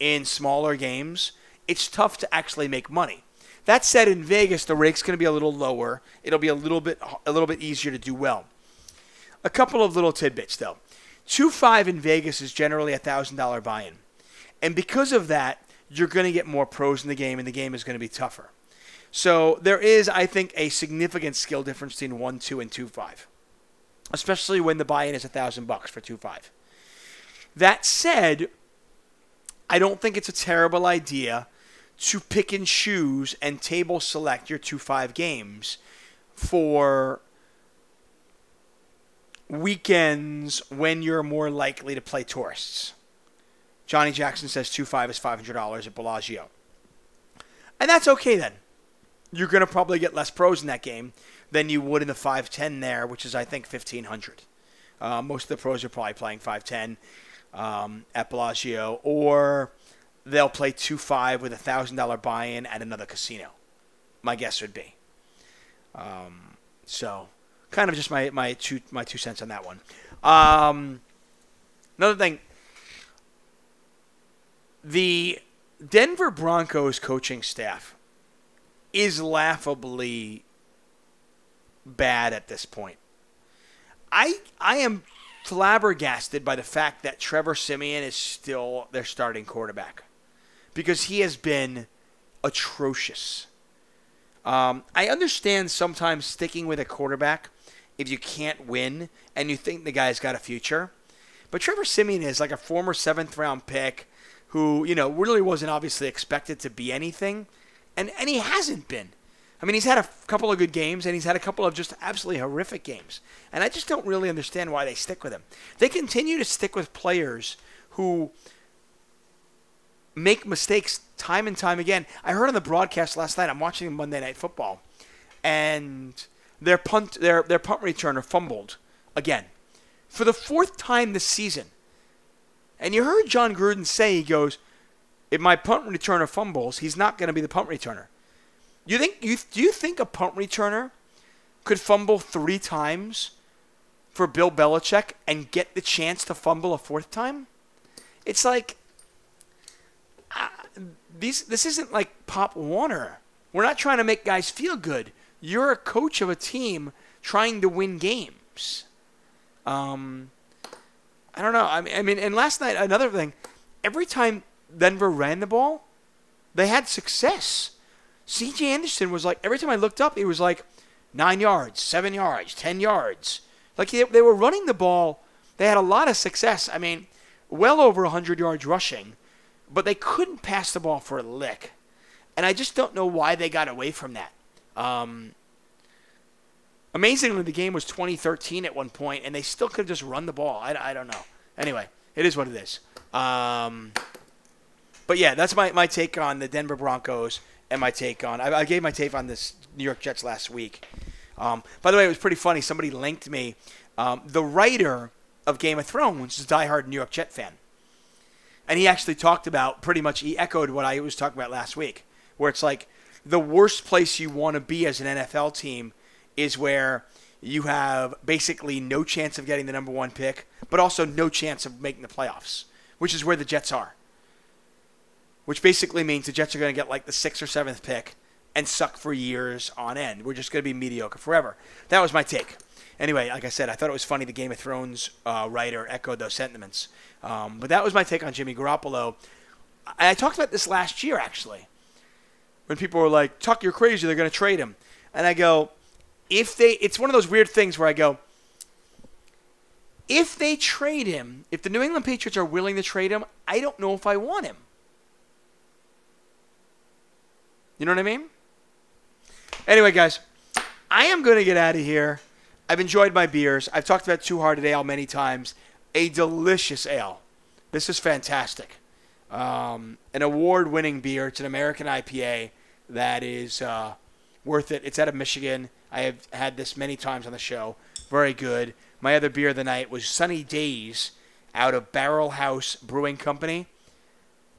in smaller games, it's tough to actually make money. That said, in Vegas, the rake's going to be a little lower. It'll be a little bit easier to do well. A couple of little tidbits, though. 2-5 in Vegas is generally a $1,000 buy-in. And because of that, you're going to get more pros in the game, and the game is going to be tougher. So there is, I think, a significant skill difference between 1-2 and 2-5, especially when the buy-in is $1,000 for 2-5. That said, I don't think it's a terrible idea to pick and choose and table select your 2-5 games for weekends when you're more likely to play tourists. Johnny Jackson says 2-5 is $500 at Bellagio. And that's okay then. You're going to probably get less pros in that game than you would in the 5-10 there, which is, I think, $1,500. Most of the pros are probably playing 5-10 at Bellagio, or they'll play 2-5 with a $1,000 buy-in at another casino. My guess would be. So, kind of just my 2 cents on that one. Another thing, the Denver Broncos coaching staff is laughably bad at this point. I am flabbergasted by the fact that Trevor Siemian is still their starting quarterback, because he has been atrocious. I understand sometimes sticking with a quarterback if you can't win and you think the guy's got a future. But Trevor Siemian is like a former 7th-round pick who, really wasn't obviously expected to be anything. And he hasn't been. I mean, he's had a couple of good games, and he's had a couple of just absolutely horrific games. And I just don't really understand why they stick with him. They continue to stick with players who make mistakes time and time again. I heard on the broadcast last night, I'm watching Monday Night Football, and their punt returner fumbled again for the 4th time this season. And you heard John Gruden say, he goes, if my punt returner fumbles, he's not going to be the punt returner. Do you think a punt returner could fumble 3 times for Bill Belichick and get the chance to fumble a 4th time? It's like, this isn't like Pop Warner. We're not trying to make guys feel good. You're a coach of a team trying to win games. I don't know. I mean, and last night, another thing, every time Denver ran the ball, they had success. C.J. Anderson was like, every time I looked up, it was like 9 yards, 7 yards, 10 yards. Like they were running the ball. They had a lot of success. I mean, well over 100 yards rushing, but they couldn't pass the ball for a lick. And I just don't know why they got away from that. Amazingly, the game was 20-13 at one point, and they still could have just run the ball. I don't know. Anyway, it is what it is. But yeah, that's my take on the Denver Broncos and my take on... I gave my take on this New York Jets last week. By the way, it was pretty funny. Somebody linked me. The writer of Game of Thrones is a diehard New York Jet fan. And he actually talked about, pretty much, he echoed what I was talking about last week, where it's like the worst place you want to be as an NFL team is where you have basically no chance of getting the number 1 pick, but also no chance of making the playoffs, which is where the Jets are. Which basically means the Jets are going to get like the 6th or 7th pick and suck for years on end. We're just going to be mediocre forever. That was my take. Anyway, like I said, I thought it was funny the Game of Thrones writer echoed those sentiments. But that was my take on Jimmy Garoppolo. I talked about this last year, actually, when people were like, Tuck, you're crazy, they're going to trade him. And I go, it's one of those weird things where I go, if they trade him, if the New England Patriots are willing to trade him, I don't know if I want him. You know what I mean? Anyway, guys, I am going to get out of here. I've enjoyed my beers. I've talked about Two Hearted Ale many times. A delicious ale. This is fantastic. An award-winning beer. It's an American IPA that is worth it. It's out of Michigan. I have had this many times on the show. Very good. My other beer of the night was Sunny Days out of Barrel House Brewing Company.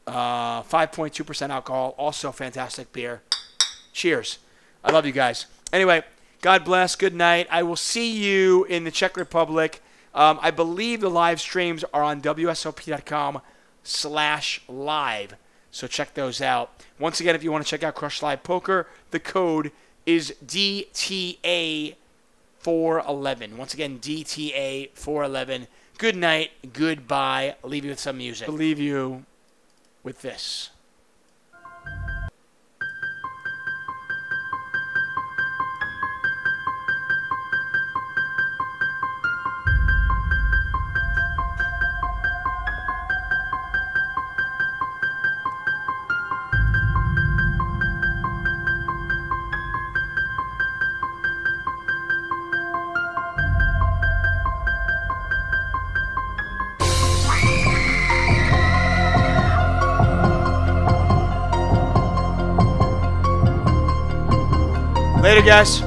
5.2% alcohol. Also fantastic beer. Cheers. I love you guys. Anyway, God bless. Good night. I will see you in the Czech Republic. I believe the live streams are on WSOP.com/live. So check those out. Once again, if you want to check out Crush Live Poker, the code is DTA411. Once again, DTA411. Good night. Goodbye. I'll leave you with some music. I'll leave you with this. Later, guys.